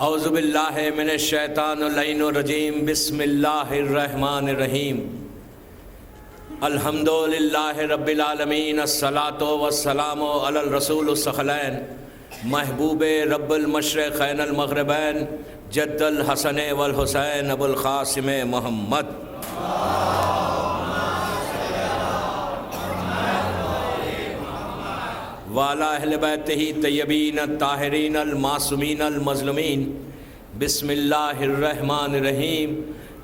اعوذ باللہ من الشیطان اللعین الرجیم بسم اللہ الرحمن الرحیم الحمدللہ رب العالمین الصلاۃ والسلام علی الرسول الثقلین محبوب رب المشرقین المغربین جد الحسن والحسین ابو القاسم محمد وعلی اہل بیتہ طیبین الطاہرین المعصومین المظلومین بسم اللہ الرحمن الرحیم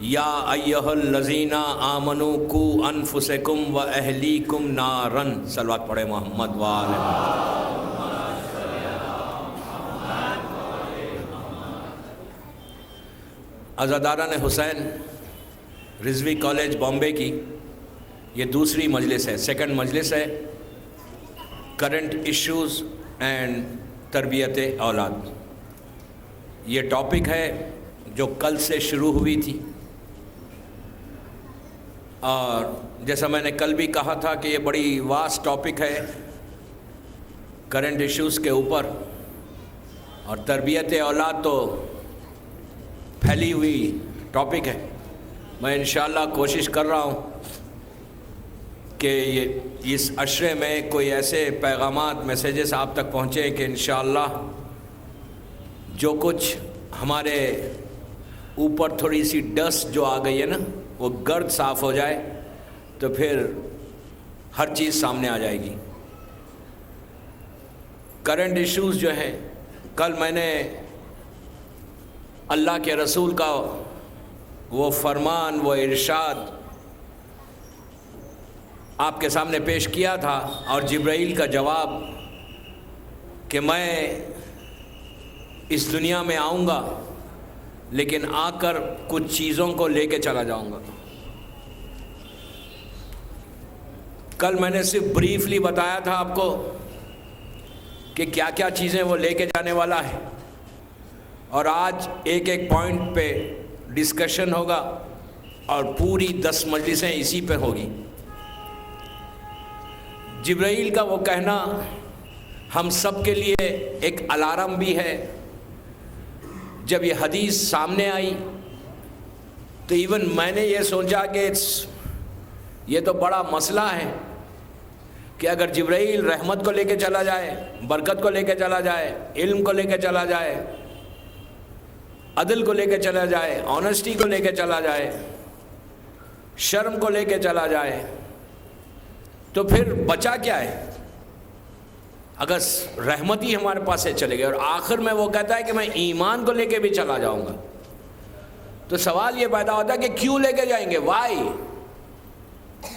یا ایہا الذین آمنوا قوا انفسکم و اہلیکم نارا. صلوات پڑھے محمد وآلہ. عزاداران حسین رضوی کالج بامبے کی یہ دوسری مجلس ہے، سیکنڈ مجلس ہے، کرنٹ ایشوز اینڈ تربیت اولاد. یہ ٹاپک ہے جو کل سے شروع ہوئی تھی، اور جیسا میں نے کل بھی کہا تھا کہ یہ بڑی واسٹ ٹاپک ہے کرنٹ ایشوز کے اوپر، اور تربیت اولاد تو پھیلی ہوئی ٹاپک ہے. میں انشاءاللہ کوشش کر رہا ہوں کہ اس عشرے میں کوئی ایسے پیغامات میسیجز آپ تک پہنچے کہ انشاءاللہ جو کچھ ہمارے اوپر تھوڑی سی ڈسٹ جو آ گئی ہے نا، وہ گرد صاف ہو جائے تو پھر ہر چیز سامنے آ جائے گی. کرنٹ ایشوز جو ہیں، کل میں نے اللہ کے رسول کا وہ فرمان، وہ ارشاد آپ کے سامنے پیش کیا تھا، اور جبرائیل کا جواب کہ میں اس دنیا میں آؤں گا لیکن آ کر کچھ چیزوں کو لے کے چلا جاؤں گا. کل میں نے صرف بریفلی بتایا تھا آپ کو کہ کیا کیا چیزیں وہ لے کے جانے والا ہے، اور آج ایک ایک پوائنٹ پہ ڈسکشن ہوگا اور پوری 10 مجلسیں اسی پہ ہوگی. جبرائیل کا وہ کہنا ہم سب کے لیے ایک الارم بھی ہے. جب یہ حدیث سامنے آئی تو ایون میں نے یہ سوچا کہ یہ تو بڑا مسئلہ ہے کہ اگر جبرائیل رحمت کو لے کے چلا جائے، برکت کو لے کے چلا جائے، علم کو لے کے چلا جائے، عدل کو لے کے چلا جائے، آنیسٹی کو لے کے چلا جائے، شرم کو لے کے چلا جائے، تو پھر بچا کیا ہے اگر رحمت ہی ہمارے پاس سے چلے گئے. اور آخر میں وہ کہتا ہے کہ میں ایمان کو لے کے بھی چلا جاؤں گا. تو سوال یہ پیدا ہوتا ہے کہ کیوں لے کے جائیں گے؟ وائی؟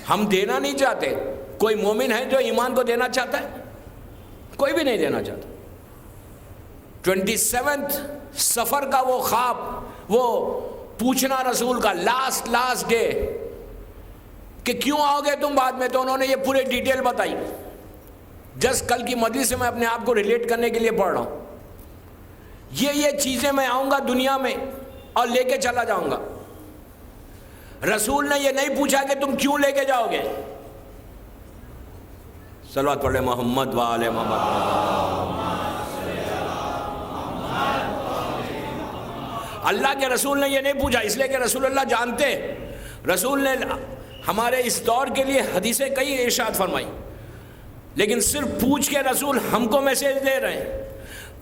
ہم دینا نہیں چاہتے. کوئی مومن ہے جو ایمان کو دینا چاہتا ہے؟ کوئی بھی نہیں دینا چاہتا. 27 سفر کا وہ خواب، وہ پوچھنا رسول کا لاسٹ ڈے کہ کیوں آؤ گے تم بعد میں، تو انہوں نے یہ پورے ڈیٹیل بتائی. جس کل کی مجلس سے میں اپنے آپ کو ریلیٹ کرنے کے لیے پڑھ رہا ہوں. یہ چیزیں میں آؤں گا دنیا میں اور لے کے چلا جاؤں گا. رسول نے یہ نہیں پوچھا کہ تم کیوں لے کے جاؤ گے. صلوات پڑھے محمد وآلہ محمد. اللہ کے رسول نے یہ نہیں پوچھا، اس لیے کہ رسول اللہ جانتے. رسول نے ہمارے اس دور کے لیے حدیثیں کئی ارشاد فرمائی، لیکن صرف پوچھ کے رسول ہم کو میسیج دے رہے ہیں،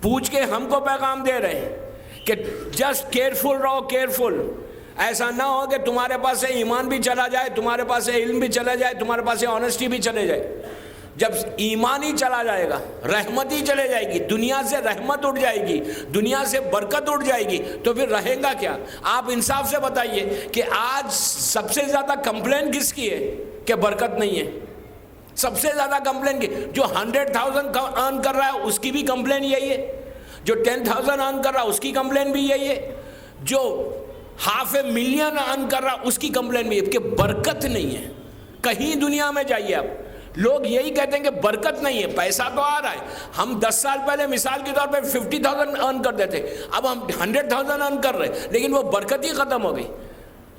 پوچھ کے ہم کو پیغام دے رہے ہیں کہ جسٹ کیئرفل رہو، کیئرفل. ایسا نہ ہو کہ تمہارے پاس سے ایمان بھی چلا جائے، تمہارے پاس سے علم بھی چلا جائے، تمہارے پاس سے آنیسٹی بھی چلے جائے. جب ایمان ہی چلا جائے گا، رحمت ہی چلے جائے گی، دنیا سے رحمت اٹھ جائے گی، دنیا سے برکت اٹھ جائے گی، تو پھر رہے گا کیا؟ آپ انصاف سے بتائیے کہ آج سب سے زیادہ کمپلین کس کی ہے کہ برکت نہیں ہے؟ سب سے زیادہ کمپلین کی جو 100,000 ارن کر رہا ہے اس کی بھی کمپلین یہی ہے، جو 10,000 ارن کر رہا ہے اس کی کمپلین بھی یہی ہے، جو 500,000 ارن کر رہا ہے اس کی کمپلین بھی ہے کہ برکت نہیں ہے. کہیں دنیا میں جائیے آپ، لوگ یہی کہتے ہیں کہ برکت نہیں ہے. پیسہ تو آ رہا ہے. ہم 10 سال پہلے مثال کے طور پہ 50,000 ارن کرتے تھے، اب ہم 100,000 ارن کر رہے ہیں، لیکن وہ برکت ہی ختم ہو گئی.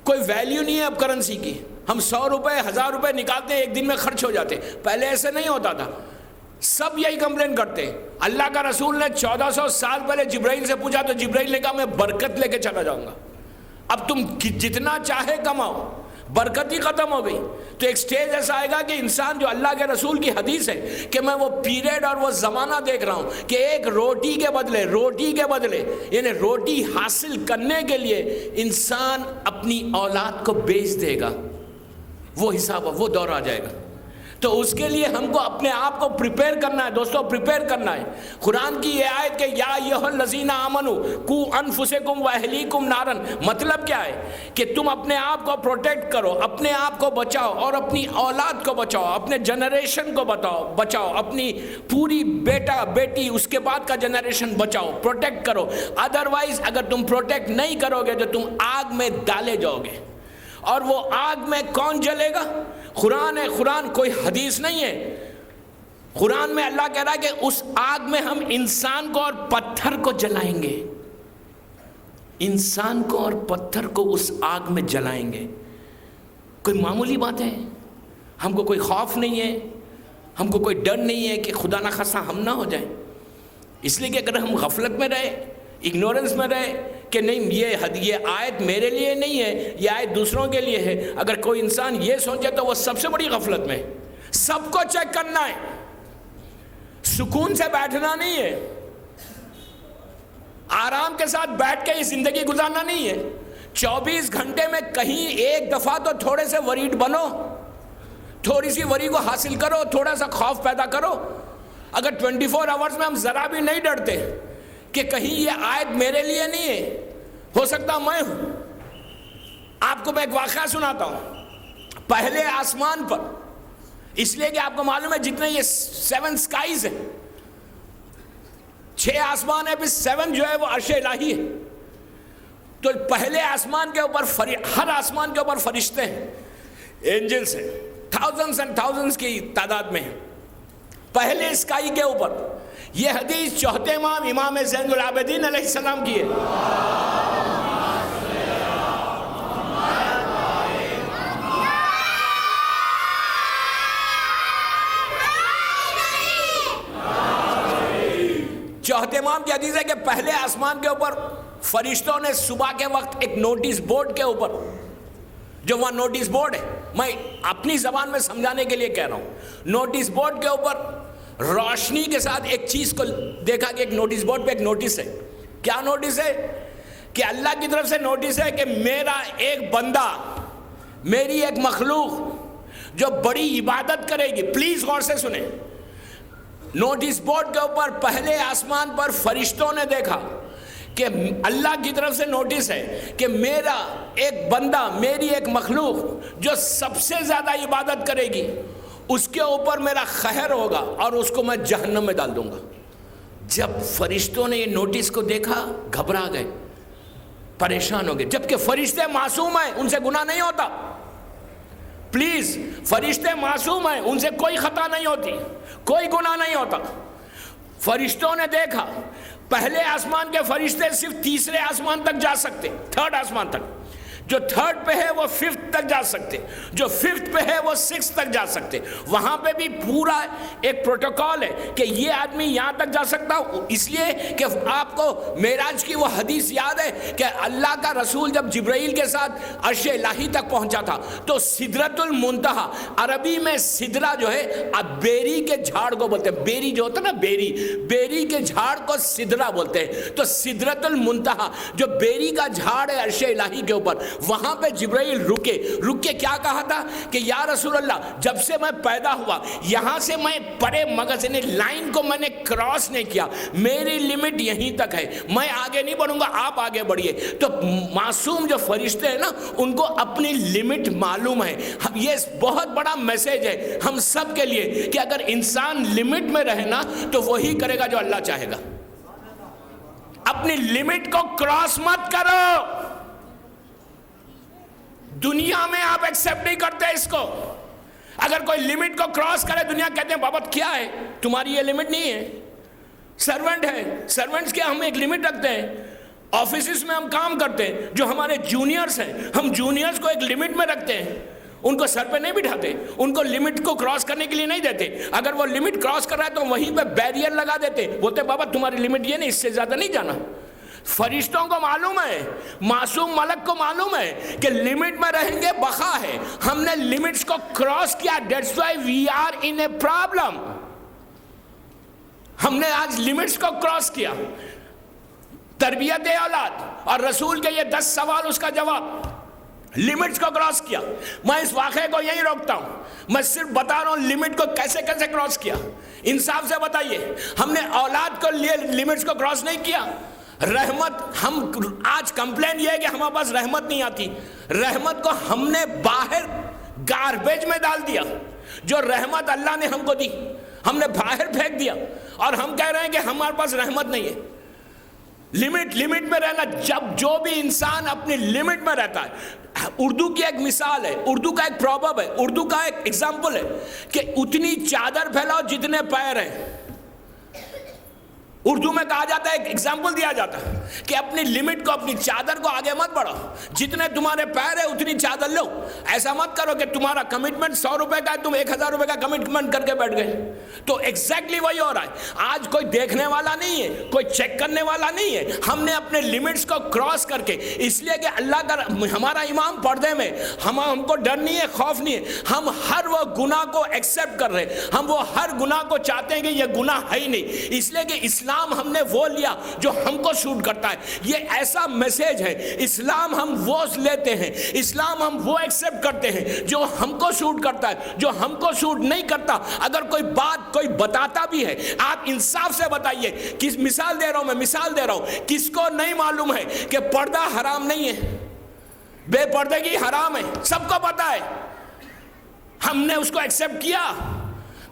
کوئی ویلیو نہیں ہے اب کرنسی کی. ہم 100 روپے 1000 روپے نکالتے ہیں، ایک دن میں خرچ ہو جاتے. پہلے ایسے نہیں ہوتا تھا. سب یہی کمپلین کرتے ہیں اللہ کا رسول نے 1400 سال پہلے جبرائیل سے پوچھا تو جبرائیل نے کہا میں برکت لے کے چلا جاؤں گا، اب تم جتنا چاہے کماؤ، برکت ہی ختم ہو گئی۔ تو ایک سٹیج ایسا آئے گا کہ انسان جو اللہ کے رسول کی حدیث ہے کہ میں وہ پیریڈ اور وہ زمانہ دیکھ رہا ہوں کہ ایک روٹی کے بدلے یعنی روٹی حاصل کرنے کے لیے انسان اپنی اولاد کو بیچ دے گا، وہ حساب وہ دور آ جائے گا۔ تو اس کے لیے ہم کو اپنے آپ کو پریپیئر کرنا ہے دوستو، پریپیئر کرنا ہے۔ قرآن کی یہ آیت کہ یا ایھا الذین آمنوا قوا انفسکم واہلیکم نارا، مطلب کیا ہے کہ تم اپنے آپ کو پروٹیکٹ کرو، اپنے آپ کو بچاؤ اور اپنی اولاد کو بچاؤ، اپنے جنریشن کو بچاؤ، اپنی پوری بیٹا بیٹی اس کے بعد کا جنریشن بچاؤ، پروٹیکٹ کرو۔ ادروائز اگر تم پروٹیکٹ نہیں کرو گے تو تم آگ میں ڈالے جاؤ گے، اور وہ آگ میں کون جلے گا؟ قرآن ہے، قرآن کوئی حدیث نہیں ہے۔ قرآن میں اللہ کہہ رہا ہے کہ اس آگ میں ہم انسان کو اور پتھر کو جلائیں گے، انسان کو اور پتھر کو اس آگ میں جلائیں گے۔ کوئی معمولی بات ہے؟ ہم کو کوئی خوف نہیں ہے، ہم کو کوئی ڈر نہیں ہے کہ خدا نہ خواستہ ہم نہ ہو جائیں، اس لیے کہ اگر ہم غفلت میں رہے، اگنورنس میں رہے کہ نہیں یہ آیت میرے لیے نہیں ہے، یہ آیت دوسروں کے لیے ہے، اگر کوئی انسان یہ سوچے تو وہ سب سے بڑی غفلت میں۔ سب کو چیک کرنا ہے، سکون سے بیٹھنا نہیں ہے، آرام کے ساتھ بیٹھ کے یہ زندگی گزارنا نہیں ہے۔ 24 گھنٹے میں کہیں ایک دفعہ تو تھوڑے سے وریڈ بنو، تھوڑی سی وری کو حاصل کرو، تھوڑا سا خوف پیدا کرو۔ اگر 24 آورز میں ہم ذرا بھی نہیں ڈرتے کہ کہیں یہ آیت میرے لیے نہیں ہے، ہو سکتا میں ہوں۔ آپ کو میں ایک واقعہ سناتا ہوں۔ پہلے آسمان پر، اس لیے کہ آپ کو معلوم ہے جتنے یہ 7 سکائز ہیں، 6 آسمان ہے، پھر 7 جو ہے وہ عرش الہی ہے۔ تو پہلے آسمان کے اوپر ہر آسمان کے اوپر فرشتے ہیں، اینجلز ہیں، تھاؤزنڈز اینڈ تھاؤزنڈز کی تعداد میں ہیں پہلے اسکائی کے اوپر۔ یہ حدیث چوتھے امام زین العابدین علیہ السلام کی ہے۔ چوتھے امام کی حدیث ہے کہ پہلے آسمان کے اوپر فرشتوں نے صبح کے وقت ایک نوٹس بورڈ کے اوپر، جو وہاں نوٹس بورڈ ہے، میں اپنی زبان میں سمجھانے کے لیے کہہ رہا ہوں، نوٹس بورڈ کے اوپر روشنی کے ساتھ ایک چیز کو دیکھا کہ ایک نوٹس بورڈ پہ ایک نوٹس ہے۔ کیا نوٹس ہے؟ کہ اللہ کی طرف سے نوٹس ہے کہ میرا ایک بندہ، میری ایک مخلوق جو بڑی عبادت کرے گی، پلیز غور سے سنیں۔ نوٹس بورڈ کے اوپر پہلے آسمان پر فرشتوں نے دیکھا کہ اللہ کی طرف سے نوٹس ہے کہ میرا ایک بندہ، میری ایک مخلوق جو سب سے زیادہ عبادت کرے گی، اس کے اوپر میرا قہر ہوگا اور اس کو میں جہنم میں ڈال دوں گا۔ جب فرشتوں نے یہ نوٹس کو دیکھا گھبرا گئے، پریشان ہو گئے، جبکہ فرشتے معصوم ہیں، ان سے گناہ نہیں ہوتا۔ پلیز، فرشتے معصوم ہیں، ان سے کوئی خطا نہیں ہوتی، کوئی گناہ نہیں ہوتا۔ فرشتوں نے دیکھا، پہلے آسمان کے فرشتے صرف تیسرے آسمان تک جا سکتے، 3rd آسمان تک، جو 3rd پہ ہے وہ 5th تک جا سکتے، جو 5th پہ ہے وہ 6th تک جا سکتے۔ وہاں پہ بھی پورا ایک پروٹوکول ہے کہ یہ آدمی یہاں تک جا سکتا، اس لیے کہ آپ کو معراج کی وہ حدیث یاد ہے کہ اللہ کا رسول جب جبرائیل کے ساتھ عرش الہی تک پہنچا تھا تو سدرۃ المنتہا، عربی میں سدرہ جو ہے بیری کے جھاڑ کو بولتے ہیں، بیری جو ہوتا ہے نا، بیری کے جھاڑ کو سدرہ بولتے ہیں۔ تو سدرۃ المنتہا جو بیری کا جھاڑ ہے عرش الہی کے اوپر، وہاں پہ جبرائیل رک کے کیا کہا تھا کہ یا رسول اللہ، جب سے میں پیدا ہوا یہاں سے میں پرے مغز یعنی لائن کو میں نے کراس نہیں کیا، میری لمٹ یہیں تک ہے، میں آگے نہیں بڑھوں گا، آپ آگے بڑھیے۔ تو معصوم جو فرشتے ہیں نا، ان کو اپنی لمٹ معلوم ہے۔ یہ بہت بڑا میسج ہے ہم سب کے لیے کہ اگر انسان لمٹ میں رہے نا تو وہی کرے گا جو اللہ چاہے گا۔ اپنی لمٹ کو کراس مت کرو۔ دنیا میں آپ ایکسیپٹ نہیں کرتے اس کو۔ اگر کوئی لمٹ کو کراس کرے، دنیا کہتے ہیں بابا کیا ہے تمہاری یہ لمٹ نہیں ہے، سرونٹ ہے، سرونٹس کے ہم ایک لمٹ رکھتے ہیں۔ آفیسز میں ہم کام کرتے ہیں، جو ہمارے جونیئرز ہیں، ہم جونیئرز کو ایک لمٹ میں رکھتے ہیں، ان کو سر پہ نہیں بٹھاتے, ان کو لمٹ کو کراس کرنے کے لیے نہیں دیتے. اگر وہ لمٹ کراس کر رہا ہے تو وہیں پہ بیریئر لگا دیتے, بولتے بابا تمہاری لمٹ یہ نہیں, اس سے زیادہ نہیں جانا. فرشتوں کو معلوم ہے, معصوم ملک کو معلوم ہے کہ لمٹ میں رہیں گے بقا ہے. ہم نے لمٹس کو کراس کیا, that's why we are in a problem. ہم نے آج لمٹس کو کراس کیا. تربیت اولاد اور رسول کے یہ 10 سوال, اس کا جواب, لمٹس کو کراس کیا. میں اس واقعے کو یہی روکتا ہوں, میں صرف بتا رہا ہوں لمٹ کو کیسے کیسے کراس کیا. انصاف سے بتائیے, ہم نے اولاد کو لیے لمٹس کو کراس نہیں کیا. رحمت, ہم آج کمپلین یہ ہے کہ ہمارے پاس رحمت نہیں آتی. رحمت کو ہم نے باہر گاربیج میں ڈال دیا. جو رحمت اللہ نے ہم کو دی ہم نے باہر پھینک دیا, اور ہم کہہ رہے ہیں کہ ہمارے پاس رحمت نہیں ہے. لمٹ میں رہنا. جب جو بھی انسان اپنی لمٹ میں رہتا ہے, اردو کی ایک مثال ہے, اردو کا ایک پروورب ہے, اردو کا ایک ایگزامپل ہے کہ اتنی چادر پھیلاؤ جتنے پیر ہیں. اردو میں کہا جاتا ہے, ایک ایگزامپل دیا جاتا ہے کہ اپنی لمٹ کو, اپنی چادر کو آگے مت بڑھاؤ. جتنے تمہارے پیر ہے اتنی چادر لو. ایسا مت کرو کہ تمہارا کمٹمنٹ 100 روپے کا ہے, تم 1000 روپے کا کمٹمنٹ کر کے بیٹھ گئے. تو ایگزیکٹلی وہی ہو رہا ہے. آج کوئی دیکھنے والا نہیں ہے, کوئی چیک کرنے والا نہیں ہے. ہم نے اپنے لمٹس کو کراس کر کے, اس لیے کہ اللہ کا ہمارا امام پردے میں, ہم کو ڈر نہیں ہے, خوف نہیں ہے. ہم ہر وہ گناہ کو ایکسیپٹ کر رہے ہیں. ہم وہ ہر گناہ کو چاہتے ہیں کہ یہ گناہ ہے ہی نہیں, اس لیے کہ اسلام ہم نے وہ لیا جو ہم کو سوٹ کرتا ہے. یہ ایسا میسج ہے. اسلام ہم وہ لیتے ہیں, اسلام ہم وہ ایکسیپٹ کرتے ہیں جو ہم کو سوٹ کرتا ہے. جو ہم کو سوٹ نہیں کرتا, اگر کوئی بات کوئی بتاتا بھی ہے, آپ انصاف سے بتائیے. کس مثال دے رہا ہوں میں, مثال دے رہا ہوں. کس کو نہیں معلوم ہے کہ پردہ حرام نہیں ہے, بے پردگی حرام ہے, سب کو پتا ہے. ہم نے اس کو ایکسیپٹ کیا.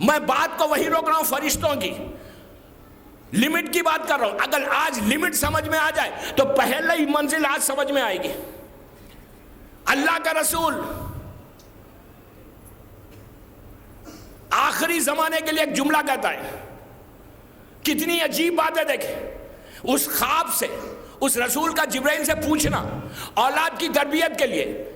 میں بات کو وہی روک رہا ہوں, فرشتوں کی لمٹ کی بات کر رہا ہوں. اگر آج لمٹ سمجھ میں آ جائے تو پہلے ہی منزل آج سمجھ میں آئے گی. اللہ کا رسول آخری زمانے کے لیے ایک جملہ کہتا ہے. کتنی عجیب بات ہے, دیکھیں. اس خواب سے, اس رسول کا جبرائیل سے پوچھنا اولاد کی تربیت کے لیے,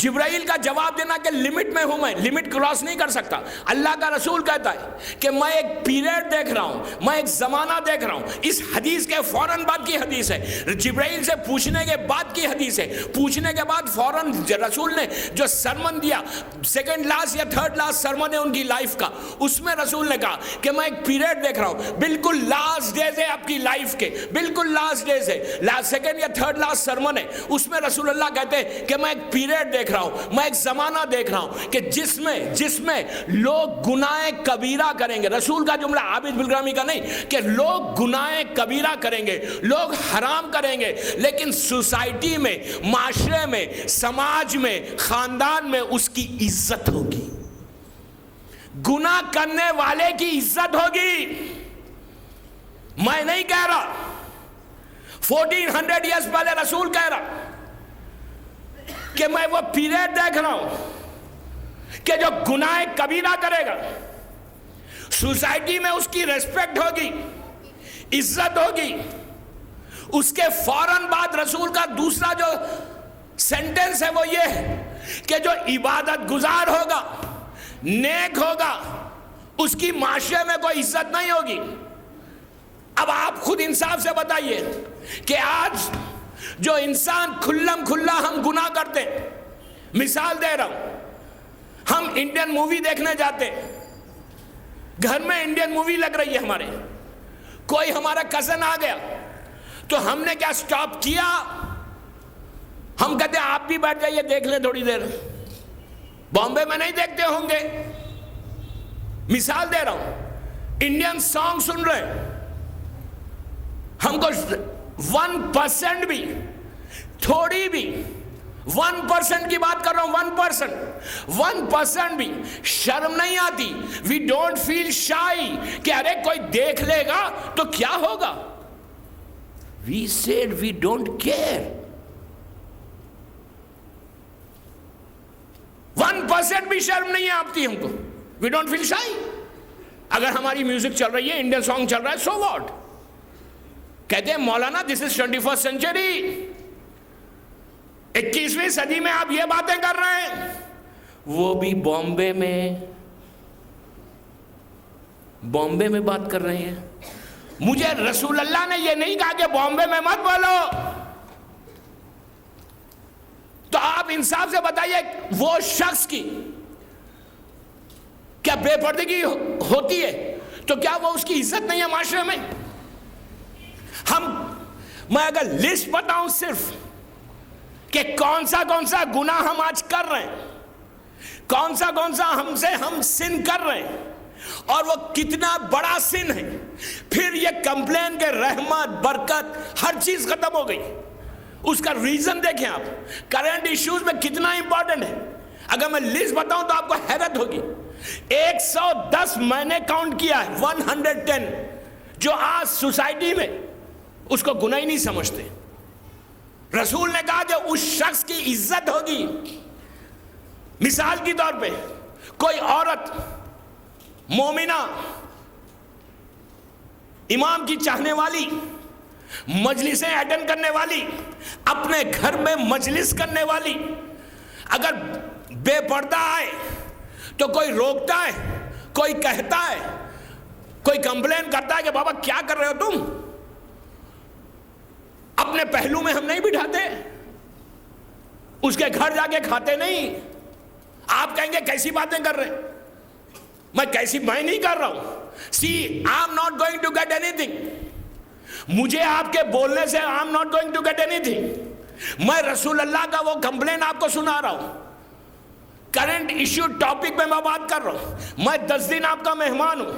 جبرائیل کا جواب دینا کہ لمٹ میں ہوں, میں لمٹ کراس نہیں کر سکتا. اللہ کا رسول کہتا ہے کہ میں ایک پیریڈ دیکھ رہا ہوں, میں ایک زمانہ دیکھ رہا ہوں. اس حدیث کے فوراً بعد کی حدیث ہے, جبرائیل سے پوچھنے کے بعد کی حدیث ہے. پوچھنے کے بعد فوراً رسول نے جو سرمن دیا, سیکنڈ لاسٹ یا تھرڈ لاسٹ سرمن ہے ان کی لائف کا, اس میں رسول نے کہا کہ میں ایک پیریڈ دیکھ رہا ہوں, بالکل لاسٹ ڈیز ہے آپ کی لائف کے, بالکل لاسٹ ڈیز ہے, سیکنڈ یا تھرڈ لاسٹ سرمن ہے. اس میں رسول اللہ کہتے ہیں کہ میں ایک پیریڈ دیکھ رہا ہوں, میں ایک زمانہ دیکھ رہا ہوں کہ جس میں لوگ گناہ کبیرہ کریں گے. رسول کا جملہ عابد بالگرامی کا نہیں, کہ لوگ گناہ کبیرہ کریں گے, لوگ حرام کریں گے, لیکن سوسائٹی میں, معاشرے میں, سماج میں, خاندان میں اس کی عزت ہوگی. گناہ کرنے والے کی عزت ہوگی. میں نہیں کہہ رہا, 1400 ایئرز پہلے رسول کہہ رہا کہ میں وہ پیریڈ دیکھ رہا ہوں کہ جو گناہ کبیرہ کرے گا, سوسائٹی میں اس کی ریسپیکٹ ہوگی, عزت ہوگی. اس کے فوراً بعد رسول کا دوسرا جو سینٹنس ہے وہ یہ ہے کہ جو عبادت گزار ہوگا, نیک ہوگا, اس کی معاشرے میں کوئی عزت نہیں ہوگی. اب آپ خود انصاف سے بتائیے کہ آج جو انسان کھلم کھلا ہم گناہ کرتے, مثال دے رہا ہوں, ہم انڈین مووی دیکھنے جاتے, گھر میں انڈین مووی لگ رہی ہے ہمارے, کوئی ہمارا کزن آ گیا تو ہم نے کیا سٹاپ کیا, ہم کہتے ہیں آپ بھی بیٹھ جائیے دیکھ لیں تھوڑی دیر. بامبے میں نہیں دیکھتے ہوں گے, مثال دے رہا ہوں. انڈین سانگ سن رہے ہیں, ہم کو 1% بھی, تھوڑی بھی, 1% کی بات کر رہا ہوں, 1% بھی شرم نہیں آتی. وی ڈونٹ فیل شائی کہ ارے کوئی دیکھ لے گا تو کیا ہوگا. We said we don't care. 1% بھی شرم نہیں آتی ہم کو. We don't feel shy. اگر ہماری میوزک چل رہی ہے, انڈین سانگ چل رہا ہے, سو واٹ. کہتے ہیں مولانا دس از 21st سینچری, 21ویں صدی میں آپ یہ باتیں کر رہے ہیں. وہ بھی بامبے میں بات کر رہے ہیں. مجھے رسول اللہ نے یہ نہیں کہا کہ بامبے میں مت بولو. تو آپ انصاف سے بتائیے وہ شخص کی کیا بے پردگی ہوتی ہے تو کیا وہ اس کی عزت نہیں ہے معاشرے میں؟ میں اگر لسٹ بتاؤں صرف کہ کون سا گناہ ہم آج کر رہے ہیں, کون سا ہم سن کر رہے ہیں, اور وہ کتنا بڑا سن ہے, پھر یہ کمپلین کے رحمت برکت ہر چیز ختم ہو گئی. اس کا ریزن دیکھیں آپ, کرنٹ ایشوز میں کتنا امپورٹنٹ ہے. اگر میں لسٹ بتاؤں تو آپ کو حیرت ہوگی. 110 میں نے کاؤنٹ کیا ہے, 110 جو آج سوسائٹی میں اس کو گناہ ہی نہیں سمجھتے. رسول نے کہا کہ اس شخص کی عزت ہوگی. مثال کے طور پہ کوئی عورت مومنہ, امام کی چاہنے والی, مجلسیں اٹینڈ کرنے والی, اپنے گھر میں مجلس کرنے والی, اگر بے پردہ آئے تو کوئی روکتا ہے, کوئی کہتا ہے, کوئی کمپلین کرتا ہے کہ بابا کیا کر رہے ہو تم. اپنے پہلو میں ہم نہیں بٹھاتے, اس کے گھر جا کے کھاتے نہیں. آپ کہیں گے کیسی باتیں کر رہے ہیں, میں نہیں کر رہا ہوں. See, I'm not going to get anything. مجھے آپ کے بولنے سے I'm not going to get anything. میں رسول اللہ کا وہ کمپلین آپ کو سنا رہا ہوں. کرنٹ ایشو ٹاپک پہ میں بات کر رہا ہوں. میں 10 دن آپ کا مہمان ہوں,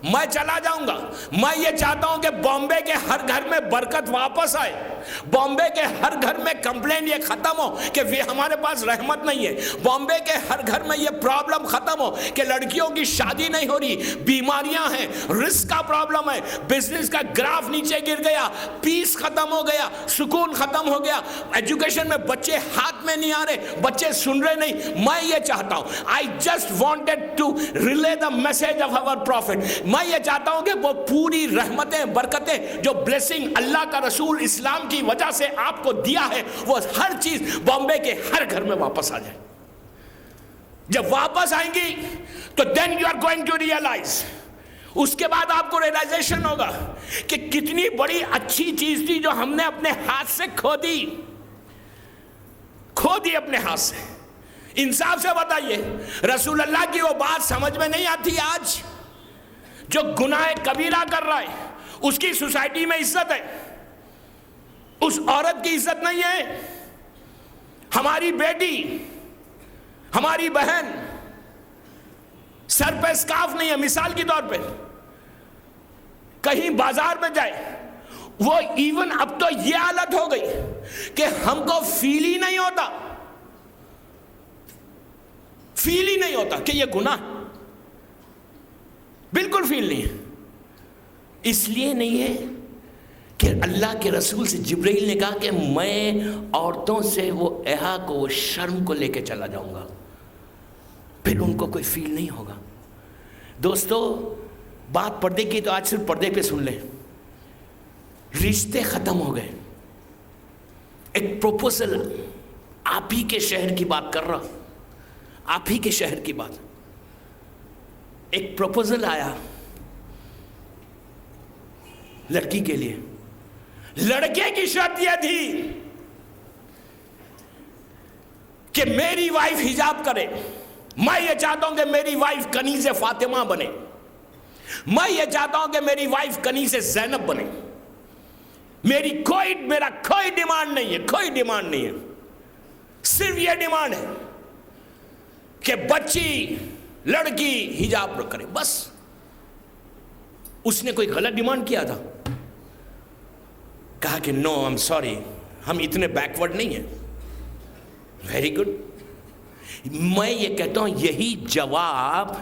میں چلا جاؤں گا. میں یہ چاہتا ہوں کہ بامبے کے ہر گھر میں برکت واپس آئے, بامبے کے ہر گھر میں کمپلین یہ ختم ہو کہ ہمارے پاس رحمت نہیں ہے, بامبے کے ہر گھر میں یہ پرابلم ختم ہو کہ لڑکیوں کی شادی نہیں ہو رہی, بیماریاں ہیں, رزق کا پرابلم ہے, بزنس کا گراف نیچے گر گیا, پیس ختم ہو گیا, سکون ختم ہو گیا, ایجوکیشن میں بچے ہاتھ میں نہیں آ رہے, بچے سن رہے نہیں. میں یہ چاہتا ہوں, I just wanted to relay the message of our prophet. میں یہ چاہتا ہوں کہ وہ پوری رحمتیں برکتیں جو بلیسنگ اللہ کا رسول اسلام کی وجہ سے آپ کو دیا ہے, وہ ہر چیز بامبے کے ہر گھر میں واپس آ جائے. جب واپس آئیں گی تو then you are going to realize, اس کے بعد آپ کو ریلائزیشن ہوگا کہ کتنی بڑی اچھی چیز تھی جو ہم نے اپنے ہاتھ سے کھو دی اپنے ہاتھ سے. انصاف سے بتائیے, رسول اللہ کی وہ بات سمجھ میں نہیں آتی آج؟ جو گناہ کبیرہ کر رہا ہے اس کی سوسائٹی میں عزت ہے, اس عورت کی عزت نہیں ہے. ہماری بیٹی, ہماری بہن سر پہ اسکارف نہیں ہے, مثال کے طور پہ کہیں بازار میں جائے, وہ ایون اب تو یہ حالت ہو گئی کہ ہم کو فیل ہی نہیں ہوتا کہ یہ گناہ, بالکل فیل نہیں ہے. اس لیے نہیں ہے کہ اللہ کے رسول سے جبرائیل نے کہا کہ میں عورتوں سے وہ حیا کو, وہ شرم کو لے کے چلا جاؤں گا, پھر ان کو کوئی فیل نہیں ہوگا. دوستو, بات پردے کی تو آج صرف پردے پہ سن لیں. رشتے ختم ہو گئے. ایک پروپوزل, آپ ہی کے شہر کی بات کر رہا, آپ ہی کے شہر کی بات. ایک پروپوزل آیا لڑکی کے لیے. لڑکے کی شرط یہ تھی کہ میری وائف حجاب کرے. میں یہ چاہتا ہوں کہ میری وائف کنیز فاطمہ بنے. میں یہ چاہتا ہوں کہ میری وائف کنیز زینب بنے. میرا کوئی ڈیمانڈ نہیں ہے, صرف یہ ڈیمانڈ ہے کہ بچی لڑکی حجاب کرے, بس. اس نے کوئی غلط ڈیمانڈ کیا تھا؟ کہا کہ نو, آئی ایم سوری, ہم اتنے بیکورڈ نہیں ہیں. Very good. میں یہ کہتا ہوں یہی جواب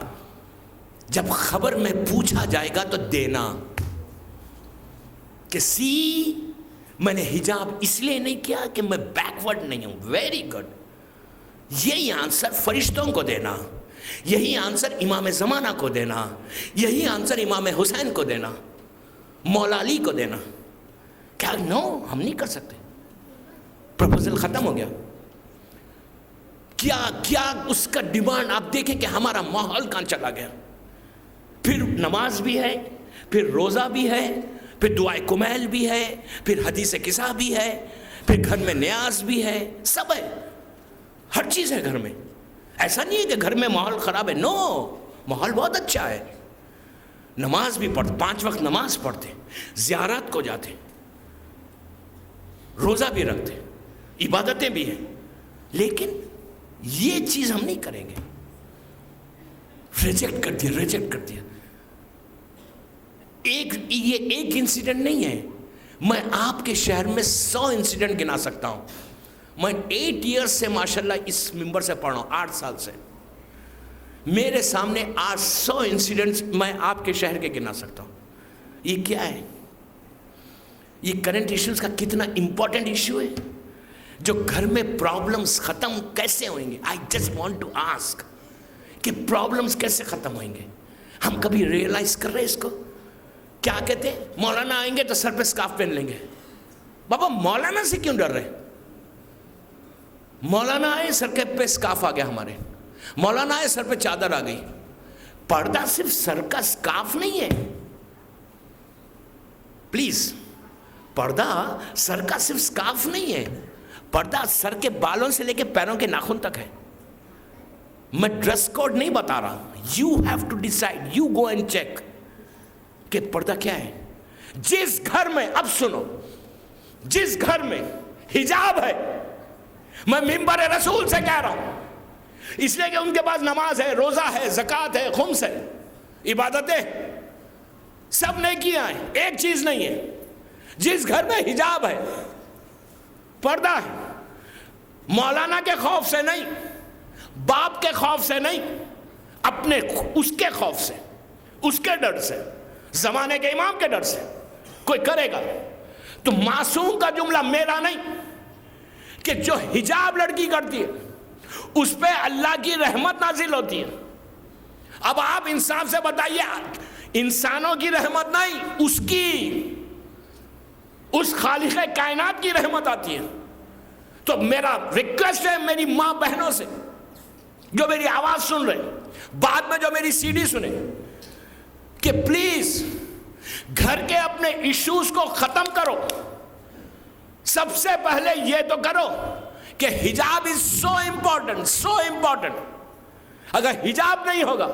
جب خبر میں پوچھا جائے گا تو دینا کہ میں نے حجاب اس لیے نہیں کیا کہ میں بیکورڈ نہیں ہوں. Very good. یہی آنسر فرشتوں کو دینا, یہی آنسر امام زمانہ کو دینا, یہی آنسر امام حسین کو دینا, مولا علی کو دینا. کیا نو, ہم نہیں کر سکتے. پروپوزل ختم ہو گیا. کیا کیا اس کا ڈیمانڈ. آپ دیکھیں کہ ہمارا ماحول کہاں چلا گیا. پھر نماز بھی ہے, پھر روزہ بھی ہے, پھر دعائے کمیل بھی ہے, پھر حدیث قصہ بھی ہے, پھر گھر میں نیاز بھی ہے, سب ہے, ہر چیز ہے گھر میں. ایسا نہیں ہے کہ گھر میں ماحول خراب ہے, نو, ماحول بہت اچھا ہے. نماز بھی پڑھتے, 5 وقت نماز پڑھتے, زیارات کو جاتے, روزہ بھی رکھتے, عبادتیں بھی ہیں. لیکن یہ چیز ہم نہیں کریں گے. ریجیکٹ کر دیا. یہ ایک انسیڈنٹ نہیں ہے. میں آپ کے شہر میں 100 انسیڈنٹ گنا سکتا ہوں. میں 8 ایئرز سے ماشاءاللہ اس ممبر سے پڑھ رہا ہوں, 8 سال سے. میرے سامنے آج 100 انسیڈنٹس میں آپ کے شہر کے گنا سکتا ہوں. یہ کیا ہے؟ یہ کرنٹ ایشوز کا کتنا امپورٹنٹ ایشو ہے, جو گھر میں پرابلمز ختم کیسے ہوئیں گے. I just want to ask کہ پرابلمز کیسے ختم ہوئیں گے. ہم کبھی ریئلائز کر رہے ہیں اس کو؟ کیا کہتے ہیں, مولانا آئیں گے تو سر پہ سکارف پہن لیں گے. بابا مولانا سے کیوں ڈر رہے؟ مولانا آئے سر کے پہ سکارف آ گیا ہمارے, مولانا آئے سر پہ چادر آ گئی. پردہ صرف سر کا سکارف نہیں ہے, پلیز. پردہ سر کا صرف سکارف نہیں ہے, پردہ سر کے بالوں سے لے کے پیروں کے ناخن تک ہے. میں ڈریس کوڈ نہیں بتا رہا, you have to decide, you go and check کہ پردہ کیا ہے. جس گھر میں, اب سنو, جس گھر میں حجاب ہے, میں ممبر رسول سے کہہ رہا ہوں, اس لیے کہ ان کے پاس نماز ہے, روزہ ہے, زکوٰۃ ہے, خمس ہے, عبادتیں سب نے کیا ہے, ایک چیز نہیں ہے. جس گھر میں حجاب ہے, پردہ ہے, مولانا کے خوف سے نہیں, باپ کے خوف سے نہیں, اپنے اس کے خوف سے, اس کے ڈر سے, زمانے کے امام کے ڈر سے کوئی کرے گا تو معصوم کا جملہ میرا نہیں, کہ جو حجاب لڑکی کرتی ہے اس پہ اللہ کی رحمت نازل ہوتی ہے. اب آپ انصاف سے بتائیے, انسانوں کی رحمت نہیں, اس کی, اس خالق کائنات کی رحمت آتی ہے. تو میرا ریکویسٹ ہے میری ماں بہنوں سے جو میری آواز سن رہے, بعد میں جو میری سی ڈی سنے, کہ پلیز گھر کے اپنے ایشوز کو ختم کرو. سب سے پہلے یہ تو کرو کہ حجاب از سو امپورٹنٹ, سو امپورٹنٹ. اگر حجاب نہیں ہوگا